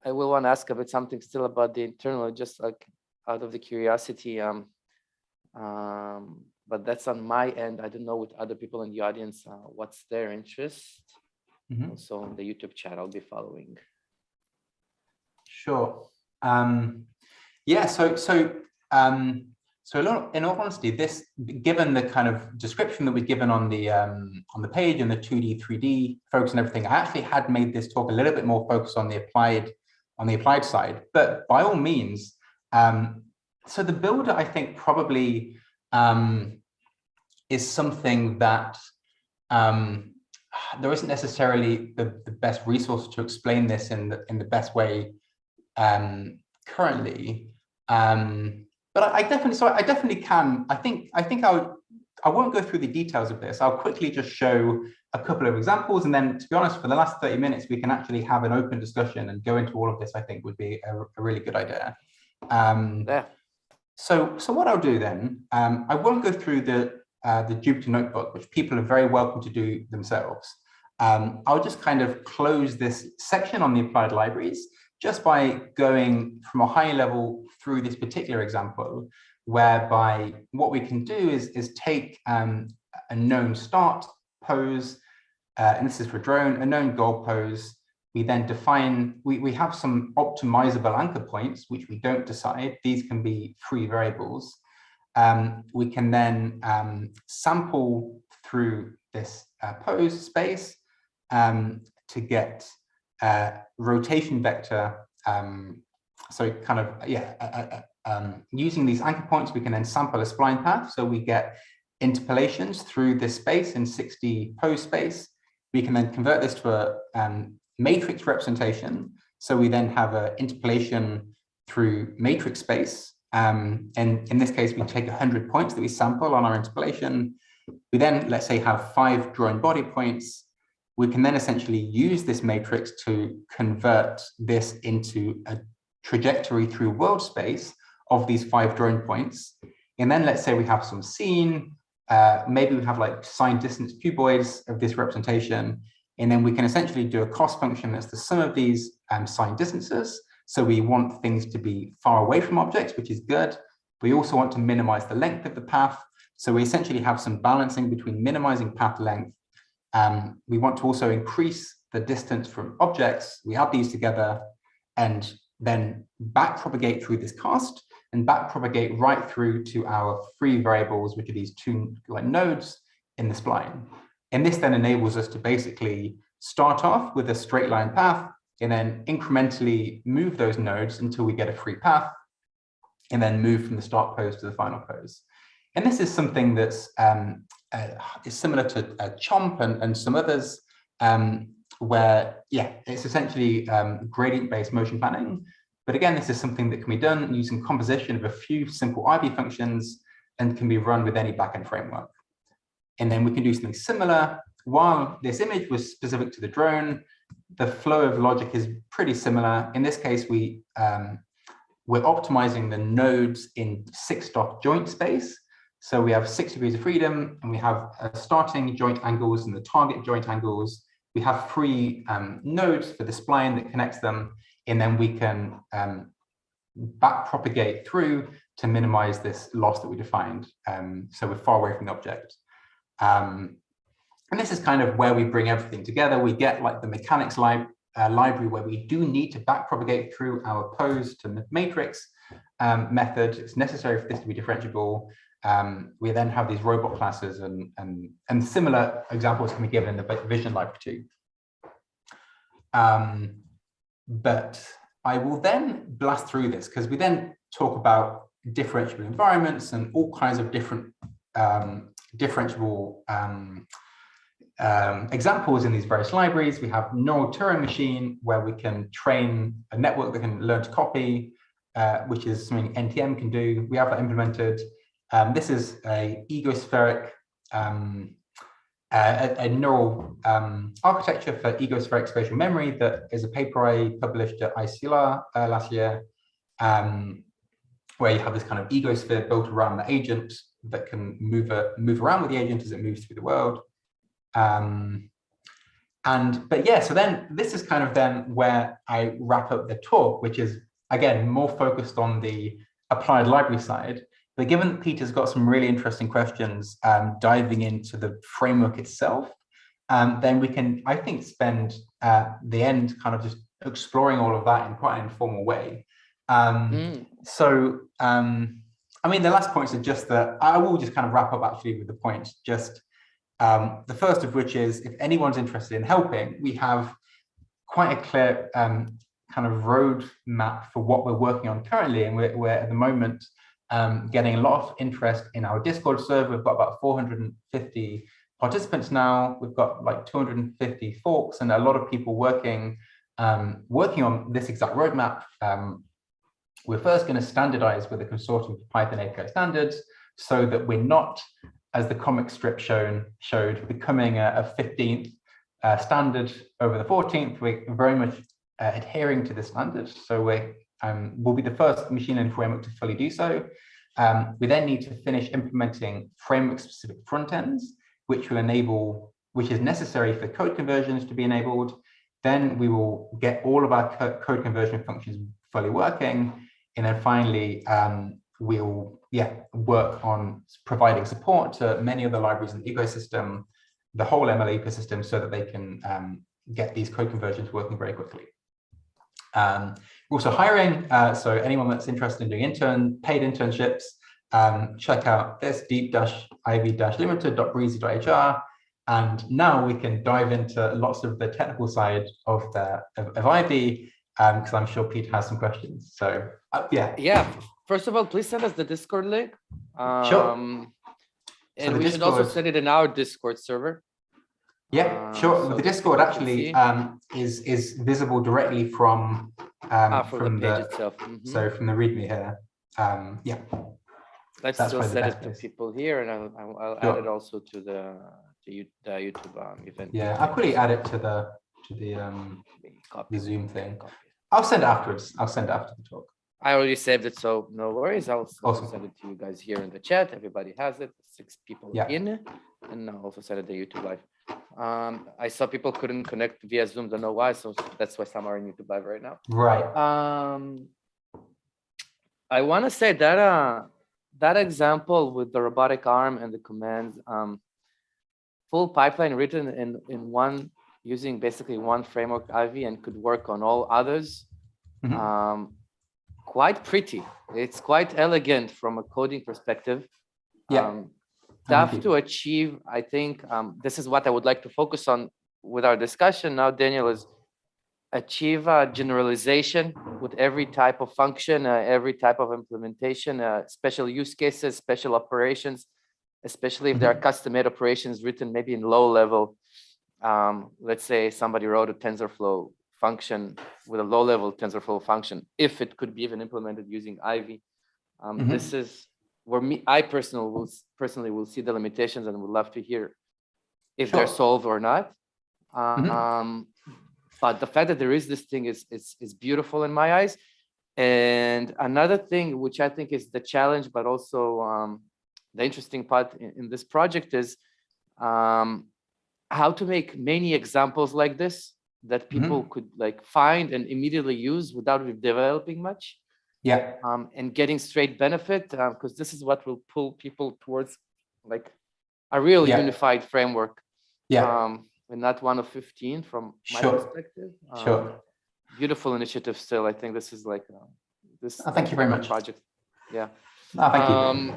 I will want to ask a bit something still about the internal, just like out of the curiosity. But that's on my end. I don't know with other people in the audience, what's their interest. Also on the YouTube chat, I'll be following. Sure. Yeah, so in all honesty, this, given the kind of description that we've given on the page and the 2D, 3D focus and everything, I actually had made this talk a little bit more focused on the applied side. But by all means, so the builder, I think, probably is something that there isn't necessarily the best resource to explain this in the best way currently. But I definitely can. I think I won't go through the details of this. I'll quickly just show a couple of examples, and then, to be honest, for the last 30 minutes, we can actually have an open discussion and go into all of this. I think would be a really good idea. Yeah. So what I'll do then, I won't go through the Jupyter notebook, which people are very welcome to do themselves. I'll just kind of close this section on the applied libraries just by going from a high level through this particular example, whereby what we can do is take a known start pose, and this is for drone, a known goal pose. We then define, we have some optimizable anchor points, which we don't decide. These can be free variables. We can then sample through this pose space to get rotation vector. So kind of, yeah, using these anchor points, we can then sample a spline path. So we get interpolations through this space in 60 pose space. We can then convert this to a matrix representation. So we then have an interpolation through matrix space. And in this case, we take 100 points that we sample on our interpolation. We then, let's say, have 5 drone body points. We can then essentially use this matrix to convert this into a trajectory through world space of these 5 drone points. And then let's say we have some scene, maybe we have like sine distance cuboids of this representation. And then we can essentially do a cost function that's the sum of these sine distances. So we want things to be far away from objects, which is good. We also want to minimize the length of the path. So we essentially have some balancing between minimizing path length. We want to also increase the distance from objects. We add these together and then back propagate through this cost and back propagate right through to our free variables, which are these 2 like nodes in the spline. And this then enables us to basically start off with a straight line path and then incrementally move those nodes until we get a free path, and then move from the start pose to the final pose. And this is something that's is similar to Chomp and some others, where, yeah, it's essentially gradient-based motion planning. But again, this is something that can be done using composition of a few simple IB functions and can be run with any backend framework. And then we can do something similar. While this image was specific to the drone, the flow of logic is pretty similar. In this case, we're optimizing the nodes in 6-dot joint space. So we have 6 degrees of freedom, and we have starting joint angles and the target joint angles. We have free nodes for the spline that connects them, and then we can back propagate through to minimize this loss that we defined. So we're far away from the object. And this is kind of where we bring everything together. We get like the mechanics library where we do need to back propagate through our pose to matrix method. It's necessary for this to be differentiable. We then have these robot classes and similar examples can be given in the vision library too. But I will then blast through this because we then talk about differentiable environments and all kinds of different differentiable examples in these various libraries. We have neural Turing machine where we can train a network that can learn to copy, which is something NTM can do. We have that implemented. This is a egospheric, a neural architecture for egospheric spatial memory that is a paper I published at ICLR last year, where you have this kind of egosphere built around the agent that can move around with the agent as it moves through the world. But yeah, so then this is kind of then where I wrap up the talk, which is again more focused on the applied library side. But given that Peter's got some really interesting questions diving into the framework itself, then we can, I think, spend the end kind of just exploring all of that in quite an informal way. So, I mean, the last points are just that I will just kind of wrap up actually with the points, just the first of which is if anyone's interested in helping, we have quite a clear kind of road map for what we're working on currently. And we're at the moment getting a lot of interest in our Discord server. We've got about 450 participants now. We've got like 250 forks and a lot of people working on this exact roadmap. We're first going to standardize with a consortium for Python API standards so that we're not, as the comic strip showed, becoming a 15th standard over the 14th. We're very much adhering to the standard. So we'll be the first machine learning framework to fully do so. We then need to finish implementing framework-specific front ends, which is necessary for code conversions to be enabled. Then we will get all of our code conversion functions fully working. And then finally, we'll work on providing support to many other libraries in the ecosystem, the whole ML ecosystem, so that they can get these code conversions working very quickly. We're also hiring, so anyone that's interested in doing paid internships, check out this deep-iv-limited.breezy.hr. And now we can dive into lots of the technical side of Ivy, because I'm sure Pete has some questions. So yeah. First of all, please send us the Discord link. Sure. And we should also send it in our Discord server. Yeah, sure. So the Discord actually is visible directly from the page itself. So from the README here. Yeah. Let's still send it to people here, and I'll add it also to the YouTube event. Yeah, I'll quickly add it to the Zoom thing. I'll send it afterwards. I'll send it after the talk. I already saved it, so no worries. I'll also send it to you guys here in the chat. Everybody has it. 6 people in, and I'll also send it to YouTube Live. I saw people couldn't connect via Zoom. Don't know why, so that's why some are in YouTube Live right now. Right. I want to say that that example with the robotic arm and the commands, full pipeline written in one, using basically one framework Ivy, and could work on all others. Quite pretty. It's quite elegant from a coding perspective. Tough to achieve. I think this is what I would like to focus on with our discussion now, Daniel, is achieve generalization with every type of function, every type of implementation, special use cases, special operations, especially if there are custom-made operations written maybe in low level. Let's say somebody wrote a TensorFlow function with a low-level TensorFlow function, if it could be even implemented using Ivy. This is where I personally will see the limitations, and would love to hear if they're solved or not. But the fact that there is this thing is beautiful in my eyes. And another thing, which I think is the challenge, but also the interesting part in this project, is how to make many examples like this that people could like find and immediately use without developing much. And getting straight benefit, because this is what will pull people towards like a real unified framework. And not one of 15 from my perspective. Beautiful initiative still. I think this is like this. Thank you very much. Project. Thank you.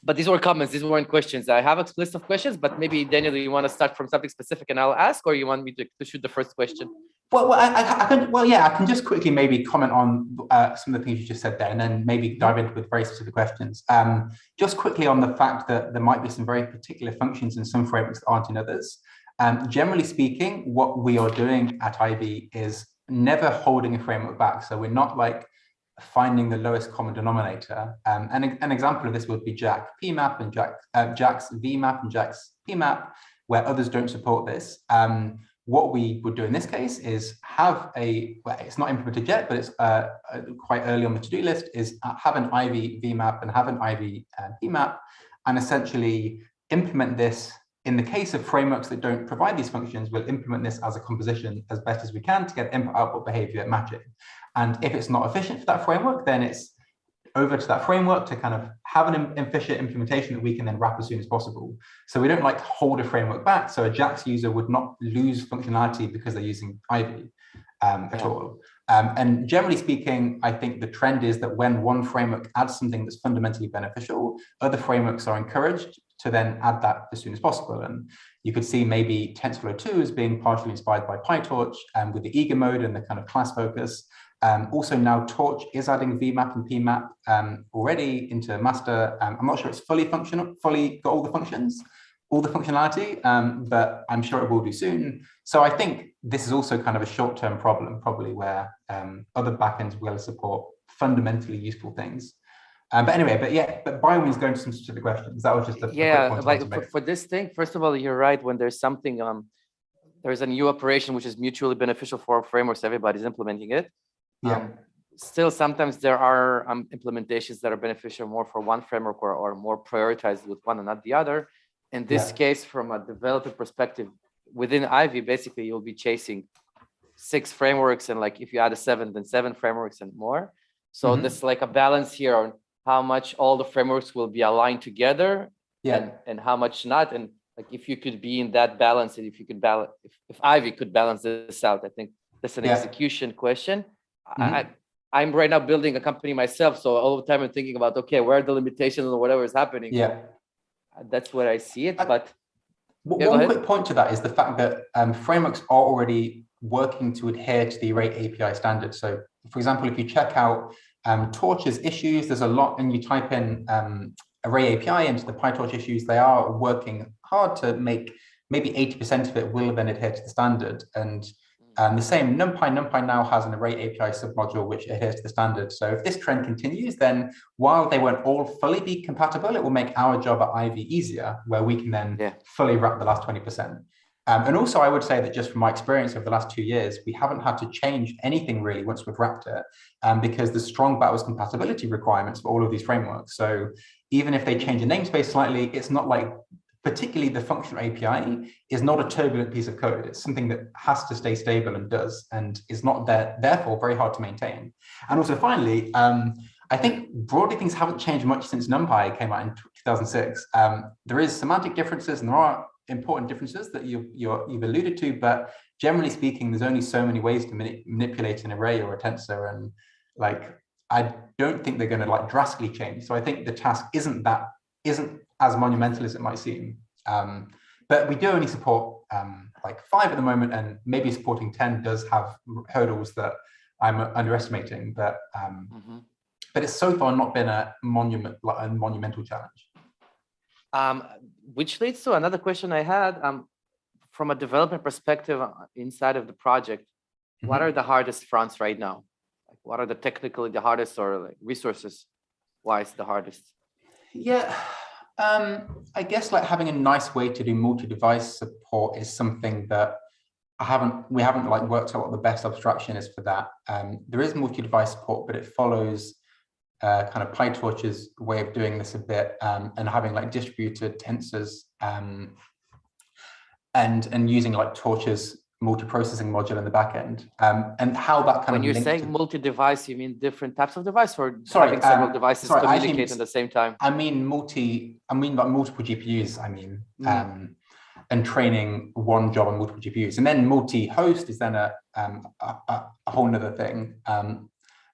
But these were comments, these weren't questions. I have a list of questions, but maybe Daniel, you want to start from something specific and I'll ask, or you want me to shoot the first question? I can just quickly maybe comment on some of the things you just said there, and then maybe dive into with very specific questions. Just quickly on the fact that there might be some very particular functions in some frameworks that aren't in others. Generally speaking, what we are doing at Ivy is never holding a framework back. So we're not like finding the lowest common denominator. An example of this would be Jack PMAP and Jack's VMAP and Jack's PMAP, where others don't support this. What we would do in this case is have it's not implemented yet, but it's quite early on the to-do list, is have an Ivy VMAP and have an Ivy PMAP, and essentially implement this. In the case of frameworks that don't provide these functions, we'll implement this as a composition as best as we can to get input-output behavior matching. And if it's not efficient for that framework, then it's over to that framework to kind of have an efficient implementation that we can then wrap as soon as possible. So we don't like hold a framework back. So a JAX user would not lose functionality because they're using Ivy at all. And generally speaking, I think the trend is that when one framework adds something that's fundamentally beneficial, other frameworks are encouraged to then add that as soon as possible. And you could see maybe TensorFlow 2 as being partially inspired by PyTorch with the eager mode and the kind of class focus. Also now Torch is adding VMAP and PMAP already into master. I'm not sure it's fully functional, fully got all the functions, all the functionality, but I'm sure it will do soon. So I think this is also kind of a short-term problem, probably, where other backends will support fundamentally useful things. But anyway, but by all means, go into some specific questions. That was just a yeah, quick point like for this thing, first of all, you're right. When there's something, there's a new operation which is mutually beneficial for frameworks, everybody's implementing it. Yeah. Still, sometimes there are implementations that are beneficial more for one framework or more prioritized with one and not the other. In this case, from a developer perspective, within Ivy, basically, you'll be chasing 6 frameworks, and like if you add a 7, then 7 frameworks and more. So there's like a balance here on how much all the frameworks will be aligned together, and how much not. And like if you could be in that balance, and if you could balance, if Ivy could balance this out, I think that's an execution question. I'm right now building a company myself, so all the time I'm thinking about, okay, where are the limitations or whatever is happening. Yeah, that's where I see it. But one quick point to that is the fact that frameworks are already working to adhere to the Array API standard. So, for example, if you check out Torch's issues, there's a lot, and you type in Array API into the PyTorch issues, they are working hard to make maybe 80% of it will then adhere to the standard. And the same NumPy now has an Array API submodule which adheres to the standard. So if this trend continues, then while they won't all fully be compatible, it will make our job at Ivy easier, where we can then fully wrap the last 20%. And also, I would say that just from my experience over the last 2 years, we haven't had to change anything really once we've wrapped it, because there's strong backwards compatibility requirements for all of these frameworks. So even if they change the namespace slightly, it's not like, particularly the functional API is not a turbulent piece of code. It's something that has to stay stable and does, and is not therefore very hard to maintain. And also finally, I think broadly things haven't changed much since NumPy came out in 2006. There is semantic differences, and there are important differences that you've alluded to, but generally speaking, there's only so many ways to manipulate an array or a tensor, and like I don't think they're going to like drastically change. So I think the task isn't as monumental as it might seem. But we do only support like 5 at the moment, and maybe supporting 10 does have hurdles that I'm underestimating. But it's so far not been a monumental challenge. Which leads to another question I had. From a development perspective inside of the project, what are the hardest fronts right now? Like, what are the technically the hardest, or like resources wise the hardest? Yeah. I guess like having a nice way to do multi-device support is something that we haven't like worked out what the best abstraction is for that. There is multi-device support, but it follows kind of PyTorch's way of doing this a bit, and having like distributed tensors, and using like Torch's multi-processing module in the backend, and how that kind of. When you're saying multi-device, you mean different types of device, or having several devices communicate at the same time? I mean like multiple GPUs. And training one job on multiple GPUs, and then multi-host is then a whole nother thing,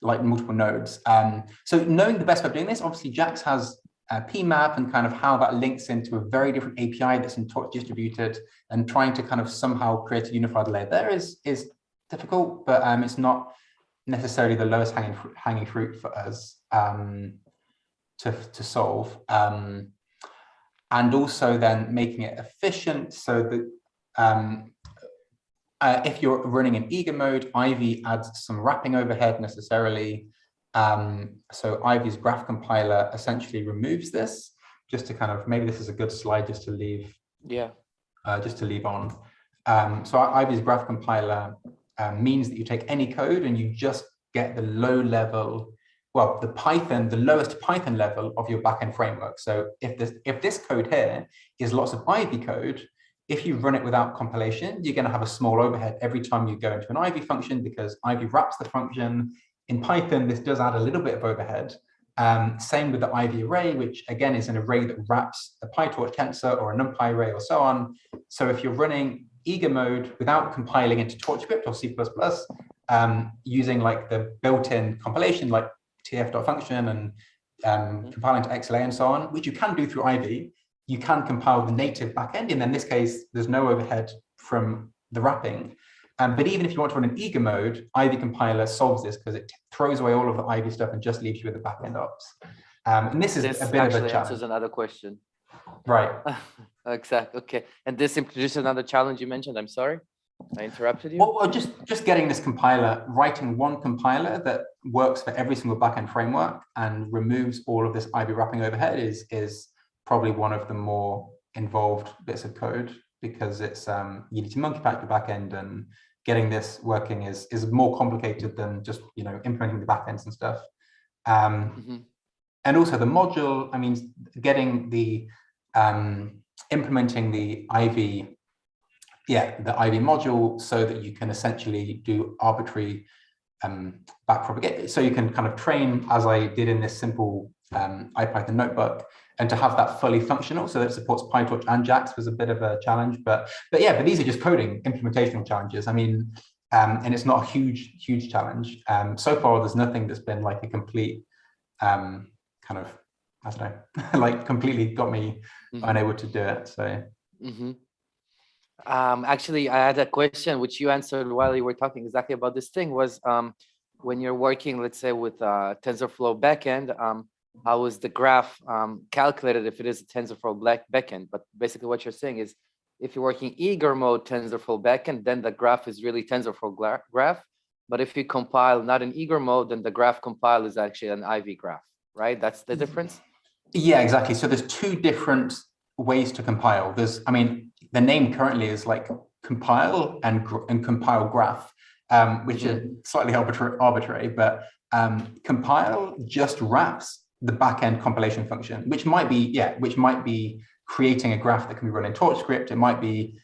like multiple nodes. So knowing the best way of doing this, obviously Jax has PMAP, and kind of how that links into a very different API that's in Torch distributed, and trying to kind of somehow create a unified layer there is difficult, but it's not necessarily the lowest hanging fruit for us to solve. And also then making it efficient, so that if you're running in eager mode, Ivy adds some wrapping overhead necessarily. So Ivy's graph compiler essentially removes this, just to kind of, maybe this is a good slide just to leave. Just to leave on. So Ivy's graph compiler means that you take any code and you just get the low level, well, the lowest Python level of your backend framework. So if this code here is lots of Ivy code, if you run it without compilation, you're going to have a small overhead every time you go into an Ivy function, because Ivy wraps the function. In Python, this does add a little bit of overhead. Same with the Ivy array, which again is an array that wraps a PyTorch tensor or a NumPy array or so on. So if you're running eager mode without compiling into TorchScript or C++, using like the built-in compilation like tf.function and compiling to XLA and so on, which you can do through Ivy, you can compile the native backend, and in this case, there's no overhead from the wrapping. But even if you want to run in eager mode, Ivy compiler solves this because it throws away all of the Ivy stuff and just leaves you with the backend ops. And this is a bit of a challenge. Answers another question. Right. Exactly. Okay. And this introduces another challenge you mentioned. I'm sorry, I interrupted you. Well, just getting this compiler, writing one compiler that works for every single backend framework and removes all of this Ivy wrapping overhead is probably one of the more involved bits of code, because it's you need to monkey patch the backend, and getting this working is more complicated than just implementing the backends and stuff. And also the module, I mean, getting the implementing the Ivy module so that you can essentially do arbitrary backpropagate. So you can kind of train, as I did in this simple IPython notebook, and to have that fully functional so that it supports PyTorch and JAX was a bit of a challenge. But these are just coding implementational challenges. I mean, and it's not a huge challenge. So far, there's nothing that's been like a complete kind of, I don't know, like completely got me unable to do it. So. Actually, I had a question which you answered while you were talking exactly about this thing, was when you're working, let's say, with TensorFlow backend, how is the graph calculated if it is a TensorFlow backend? But basically what you're saying is, if you're working eager mode TensorFlow backend, then the graph is really TensorFlow graph. But if you compile not in eager mode, then the graph compile is actually an Ivy graph, right? That's the difference? Yeah, exactly. So there's two different ways to compile. I mean, the name currently is like compile and compile graph, which is slightly arbitrary, but compile just wraps the backend compilation function, which might be creating a graph that can be run in Torch script. It might be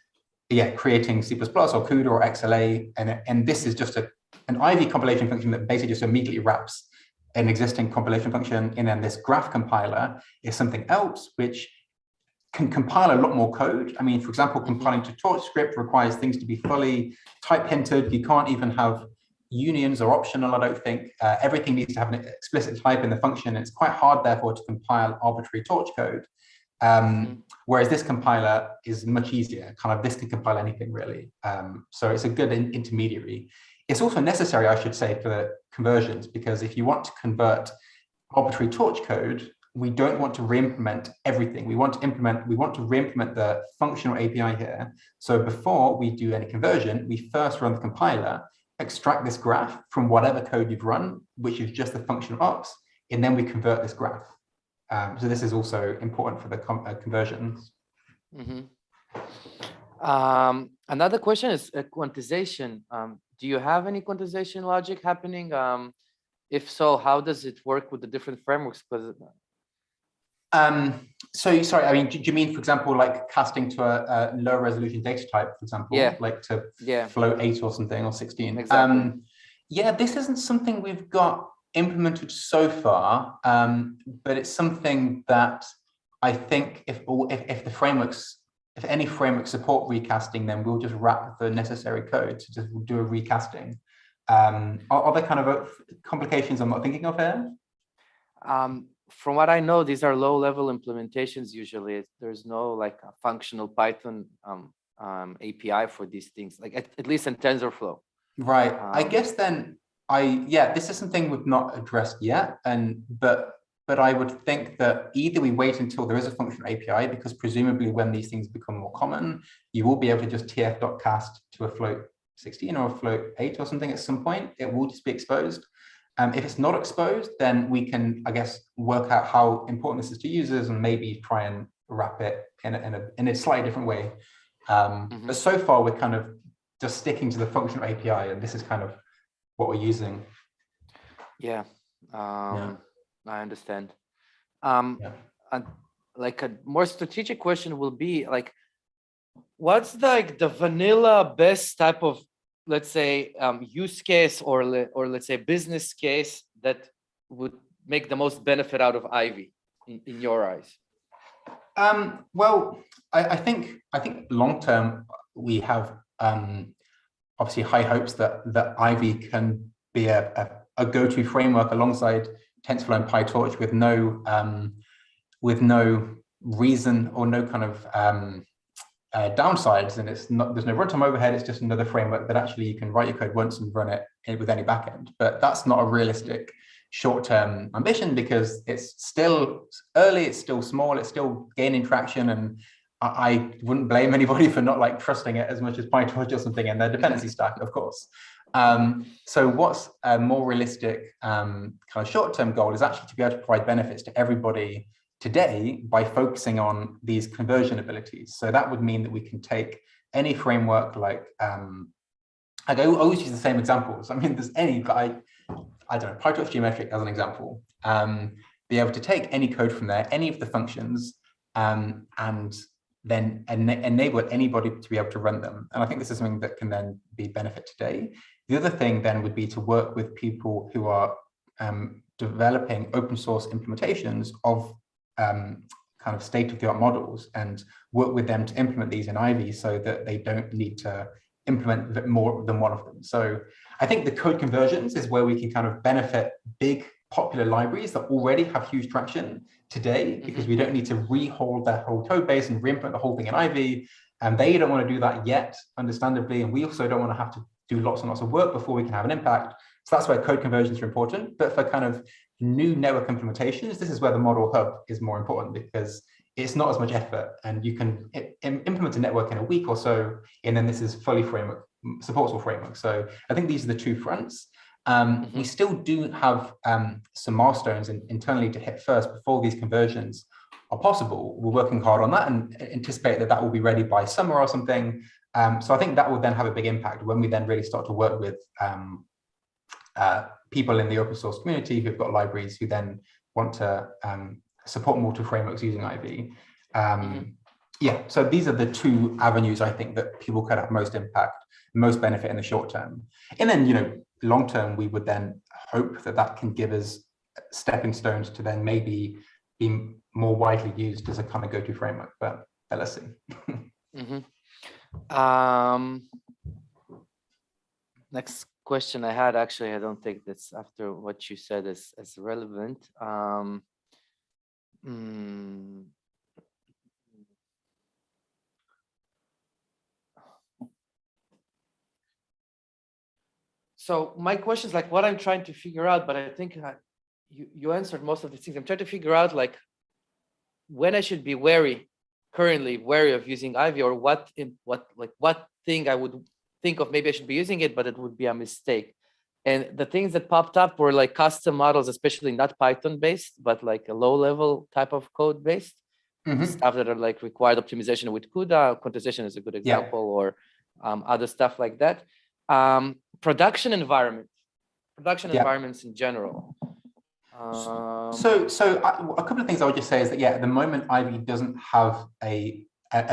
creating C++ or CUDA or XLA, and this is just an Ivy compilation function that basically just immediately wraps an existing compilation function. And then this graph compiler is something else which can compile a lot more code. I mean, for example, compiling to Torch script requires things to be fully type hinted. You can't even have unions or optional, I don't think. Everything needs to have an explicit type in the function. It's quite hard, therefore, to compile arbitrary Torch code. Whereas this compiler is much easier. Kind of this can compile anything, really. So it's a good intermediary. It's also necessary, I should say, for conversions, because if you want to convert arbitrary Torch code, we don't want to re-implement everything. We want to re-implement the functional API here. So before we do any conversion, we first run the compiler, extract this graph from whatever code you've run, which is just the functional ops, and then we convert this graph. So this is also important for the conversions. Another question is quantization. Do you have any quantization logic happening? If so, how does it work with the different frameworks? So sorry, I mean, do you mean, for example, like casting to a low resolution data type, for example, like to float 8 or something, or 16? Exactly. Yeah, this isn't something we've got implemented so far, but it's something that I think if any frameworks support recasting, then we'll just wrap the necessary code to just do a recasting. Are there kind of complications I'm not thinking of here? From what I know, these are low-level implementations usually. There's no like a functional Python API for these things, like at least in TensorFlow. Right. I guess then this is something we've not addressed yet, but I would think that either we wait until there is a functional API, because presumably when these things become more common, you will be able to just tf.cast to a float 16 or a float 8 or something at some point. It will just be exposed. If it's not exposed, then we can, I guess, work out how important this is to users and maybe try and wrap it in a slightly different way. But so far, we're kind of just sticking to the functional API, and this is kind of what we're using. I understand. And like a more strategic question will be like, what's like the vanilla best type of, let's say, use case or let's say business case that would make the most benefit out of Ivy in your eyes? Well, I think long term we have obviously high hopes that Ivy can be a go-to framework alongside TensorFlow and PyTorch with no reason or no kind of downsides, and it's not, there's no runtime overhead. It's just another framework that actually you can write your code once and run it with any backend. But that's not a realistic short-term ambition because it's still early, it's still small, it's still gaining traction, and I wouldn't blame anybody for not like trusting it as much as PyTorch or something in their dependency stack, of course. So what's a more realistic kind of short-term goal is actually to be able to provide benefits to everybody today by focusing on these conversion abilities. So that would mean that we can take any framework like, I always use the same examples. I mean, there's any, but I don't know, PyTorch geometric as an example, be able to take any code from there, any of the functions, and then enable anybody to be able to run them. And I think this is something that can then be benefit today. The other thing then would be to work with people who are developing open source implementations of kind of state-of-the-art models and work with them to implement these in Ivy so that they don't need to implement more than one of them. So I think the code conversions is where we can kind of benefit big popular libraries that already have huge traction today, because we don't need to rehaul their whole code base and re-implement the whole thing in Ivy. And they don't want to do that yet, understandably. And we also don't want to have to do lots and lots of work before we can have an impact. So that's where code conversions are important. But for kind of new network implementations, this is where the model hub is more important, because it's not as much effort and you can implement a network in a week or so, and then this is fully supports all frameworks. So I think these are the two fronts. We still do have some milestones internally to hit first before these conversions are possible. We're working hard on that and anticipate that that will be ready by summer or something. So I think that will then have a big impact when we then really start to work with people in the open source community who've got libraries who then want to support multi-frameworks using Ivy. Yeah, so these are the two avenues I think that people could have most impact, most benefit in the short term. And then, you know, long term, we would then hope that that can give us stepping stones to then maybe be more widely used as a kind of go-to framework, but let's see. Next question I had, actually, I don't think that's after what you said is relevant. So my question is like what I'm trying to figure out, but I think you answered most of the things. I'm trying to figure out like when I should be currently wary of using Ivy, or what thing I would think of maybe I should be using it, but it would be a mistake. And the things that popped up were like custom models, especially not Python based, but like a low level type of code based stuff that are like required optimization with CUDA. Quantization is a good example, or other stuff like that. Production environments in general. So a couple of things I would just say is that, at the moment, Ivy doesn't have a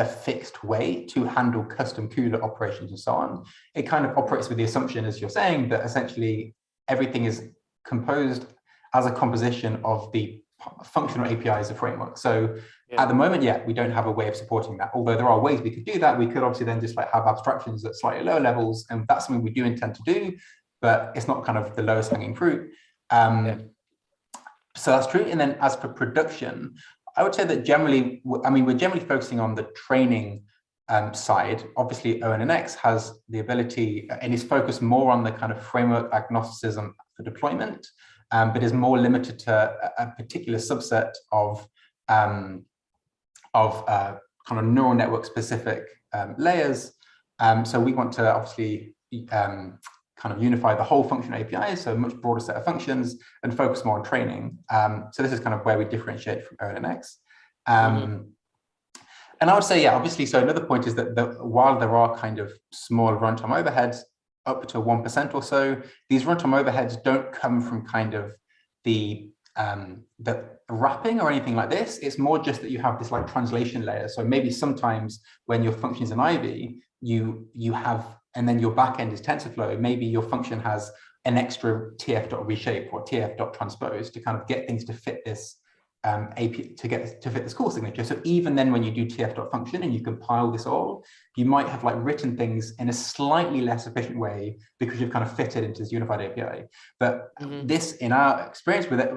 fixed way to handle custom CUDA operations and so on. It kind of operates with the assumption, as you're saying, that essentially everything is composed as a composition of the functional APIs of framework. So at the moment, we don't have a way of supporting that. Although there are ways we could do that. We could obviously then just like have abstractions at slightly lower levels, and that's something we do intend to do, but it's not kind of the lowest hanging fruit. So that's true. And then as for production, I would say that generally, I mean, we're generally focusing on the training side. Obviously, ONNX has the ability and is focused more on the kind of framework agnosticism for deployment, but is more limited to a particular subset of kind of neural network specific layers. So we want to obviously kind of unify the whole function API, so a much broader set of functions, and focus more on training. So this is kind of where we differentiate from ONNX. And I would say, obviously, so another point is that while there are kind of small runtime overheads, up to 1% or so, these runtime overheads don't come from kind of the wrapping or anything like this. It's more just that you have this like translation layer. So maybe sometimes when your function is in Ivy, you have, and then your backend is TensorFlow, maybe your function has an extra tf.reshape or tf.transpose to kind of get things to fit this API, to fit this call signature. So even then when you do tf.function and you compile this all, you might have like written things in a slightly less efficient way because you've kind of fitted into this unified API. But this, in our experience with it,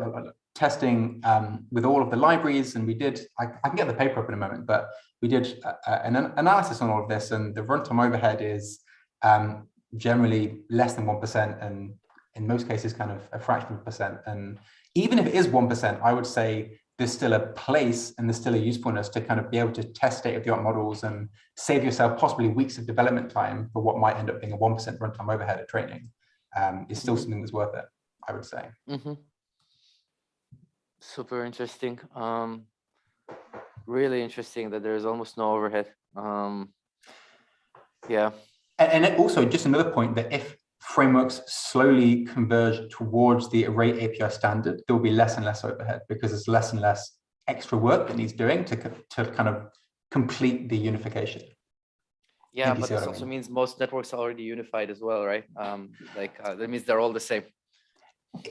testing with all of the libraries, and we did, I can get the paper up in a moment, but we did an analysis on all of this, and the runtime overhead is generally less than 1%, and in most cases kind of a fraction of a percent. And even if it is 1%, I would say there's still a place and there's still a usefulness to kind of be able to test state-of-the-art models and save yourself possibly weeks of development time for what might end up being a 1% runtime overhead at training. Is still something that's worth it, I would say. Super interesting. Really interesting that there's almost no overhead. Yeah. And also just another point that if frameworks slowly converge towards the array API standard, there will be less and less overhead because there's less and less extra work that needs doing to kind of complete the unification. Yeah, but this also means most networks are already unified as well, right? That means they're all the same.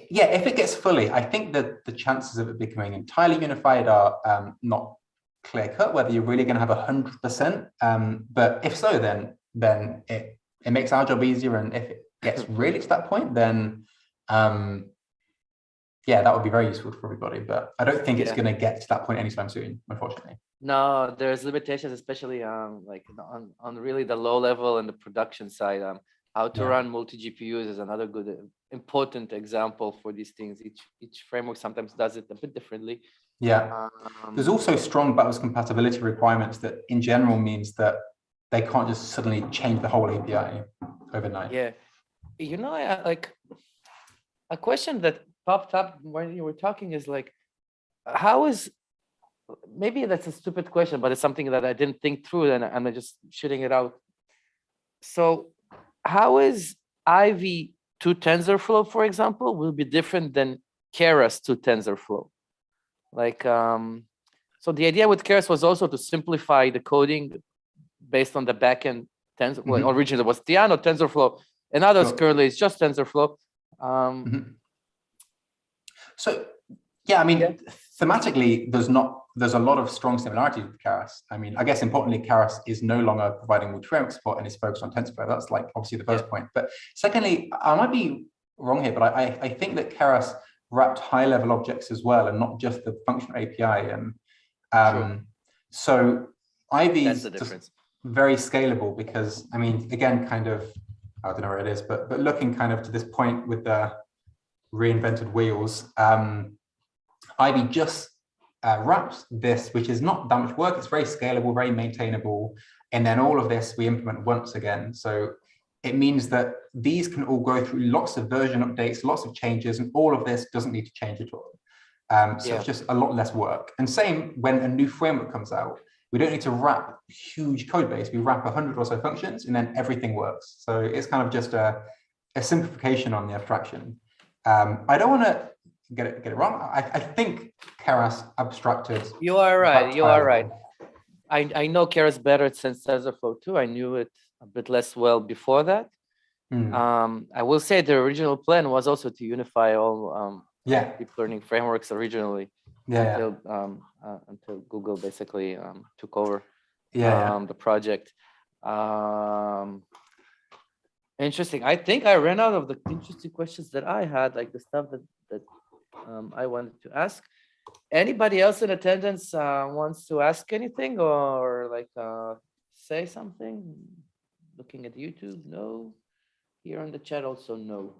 Yeah, if it gets fully, I think that the chances of it becoming entirely unified are not clear cut, whether you're really going to have 100%. But if so, then it makes our job easier. And if it gets really to that point, then yeah, that would be very useful for everybody. But I don't think it's going to get to that point anytime soon, unfortunately. No, there's limitations, especially like on really the low level and the production side. How to run multi GPUs is another good, important example for these things. Each framework sometimes does it a bit differently. Yeah, there's also strong backwards compatibility requirements that in general means that they can't just suddenly change the whole API overnight. Yeah, you know, I like a question that popped up when you were talking is like, how is, maybe that's a stupid question, but it's something that I didn't think through and I'm just shooting it out. So how is Ivy to TensorFlow, for example, will be different than Keras to TensorFlow? Like, so the idea with Keras was also to simplify the coding based on the backend Tensor. Well, originally it was Tiano, TensorFlow, and others currently it's just TensorFlow. So yeah, I mean, thematically, there's a lot of strong similarities with Keras. I mean, I guess importantly, Keras is no longer providing multi-framework support and is focused on TensorFlow. That's like obviously the first point. But secondly, I might be wrong here, but I think that Keras wrapped high-level objects as well, and not just the functional API. And so Ivy is very scalable because, I mean, again, kind of, I don't know where it is, but looking kind of to this point with the reinvented wheels, Ivy just wraps this, which is not that much work. It's very scalable, very maintainable. And then all of this we implement once again. So it means that these can all go through lots of version updates, lots of changes, and all of this doesn't need to change at all. So it's just a lot less work. And same when a new framework comes out, we don't need to wrap huge code base. We wrap 100 or so functions and then everything works. So it's kind of just a simplification on the abstraction. I don't want to get it wrong. I think Keras abstracted. You are right. You are right. I know Keras better since TensorFlow too. I knew it a bit less well before that. I will say the original plan was also to unify all deep learning frameworks originally. Until Google basically took over the project. Interesting. I think I ran out of the interesting questions that I had, like the stuff that I wanted to ask. Anybody else in attendance wants to ask anything or like say something? Looking at YouTube, no. Here on the chat also, no.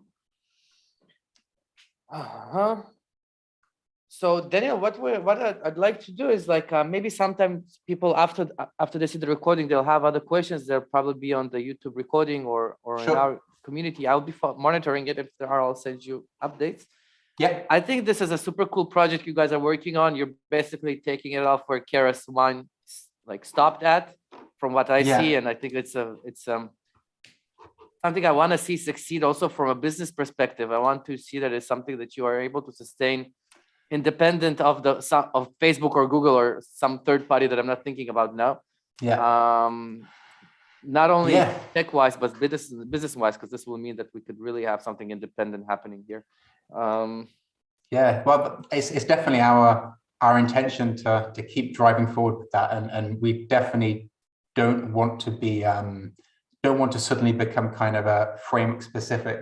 So Daniel, what I'd like to do is like maybe sometimes people after they see the recording, they'll have other questions. They'll probably be on the YouTube recording or in our community. I'll be monitoring it. If there are, I'll send you updates. Yeah, I think this is a super cool project you guys are working on. You're basically taking it off where Keras 1 like stopped at, from what I see, and I think it's something I want to see succeed also from a business perspective. I want to see that it's something that you are able to sustain independent of Facebook or Google or some third party that I'm not thinking about now. Not only tech-wise, but business-wise, because this will mean that we could really have something independent happening here. Well, it's definitely our intention to keep driving forward with that, and we definitely don't want to be suddenly become kind of a framework specific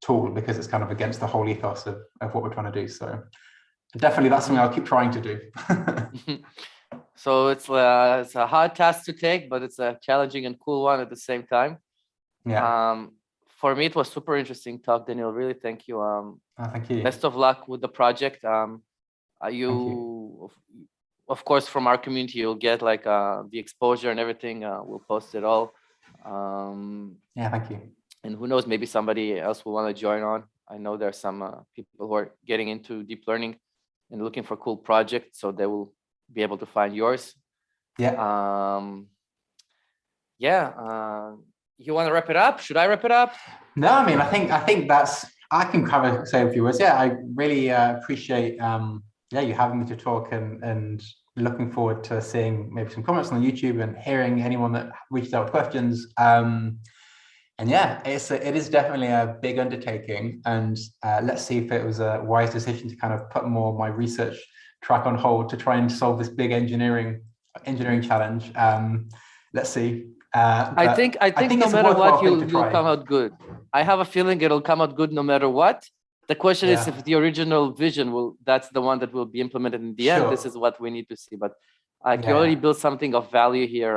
tool because it's kind of against the whole ethos of what we're trying to do. So definitely that's something I'll keep trying to do. So it's a hard task to take, but it's a challenging and cool one at the same time. Yeah. For me, it was super interesting talk, Daniel. Really, thank you. Thank you. Best of luck with the project. Of course, from our community, you'll get like the exposure and everything. We'll post it all. Yeah, thank you. And who knows, maybe somebody else will want to join on. I know there are some people who are getting into deep learning and looking for cool projects, so they will be able to find yours. Yeah. You want to wrap it up? Should I wrap it up? No, I mean, I think that's, I can kind of say a few words. Yeah, I really appreciate you having me to talk, and looking forward to seeing maybe some comments on the YouTube and hearing anyone that reached out with questions. And yeah, it is definitely a big undertaking, and let's see if it was a wise decision to kind of put more of my research track on hold to try and solve this big engineering challenge. Let's see. I think no matter what, you'll come out good. I have a feeling it'll come out good no matter what. The question is if the original vision that's the one that will be implemented in the end. This is what we need to see. But you already built something of value here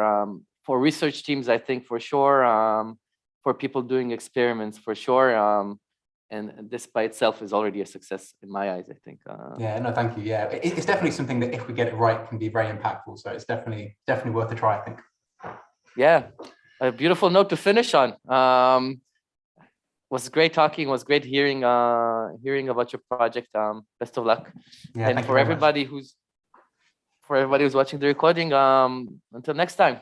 for research teams, I think, for sure, for people doing experiments, for sure. And this by itself is already a success in my eyes, I think. Yeah, no, thank you. Yeah, it's definitely something that if we get it right can be very impactful. So it's definitely worth a try, I think. Yeah, a beautiful note to finish on. Was great talking. Was great hearing about your project. Best of luck. Yeah, and for everybody who's watching the recording, until next time.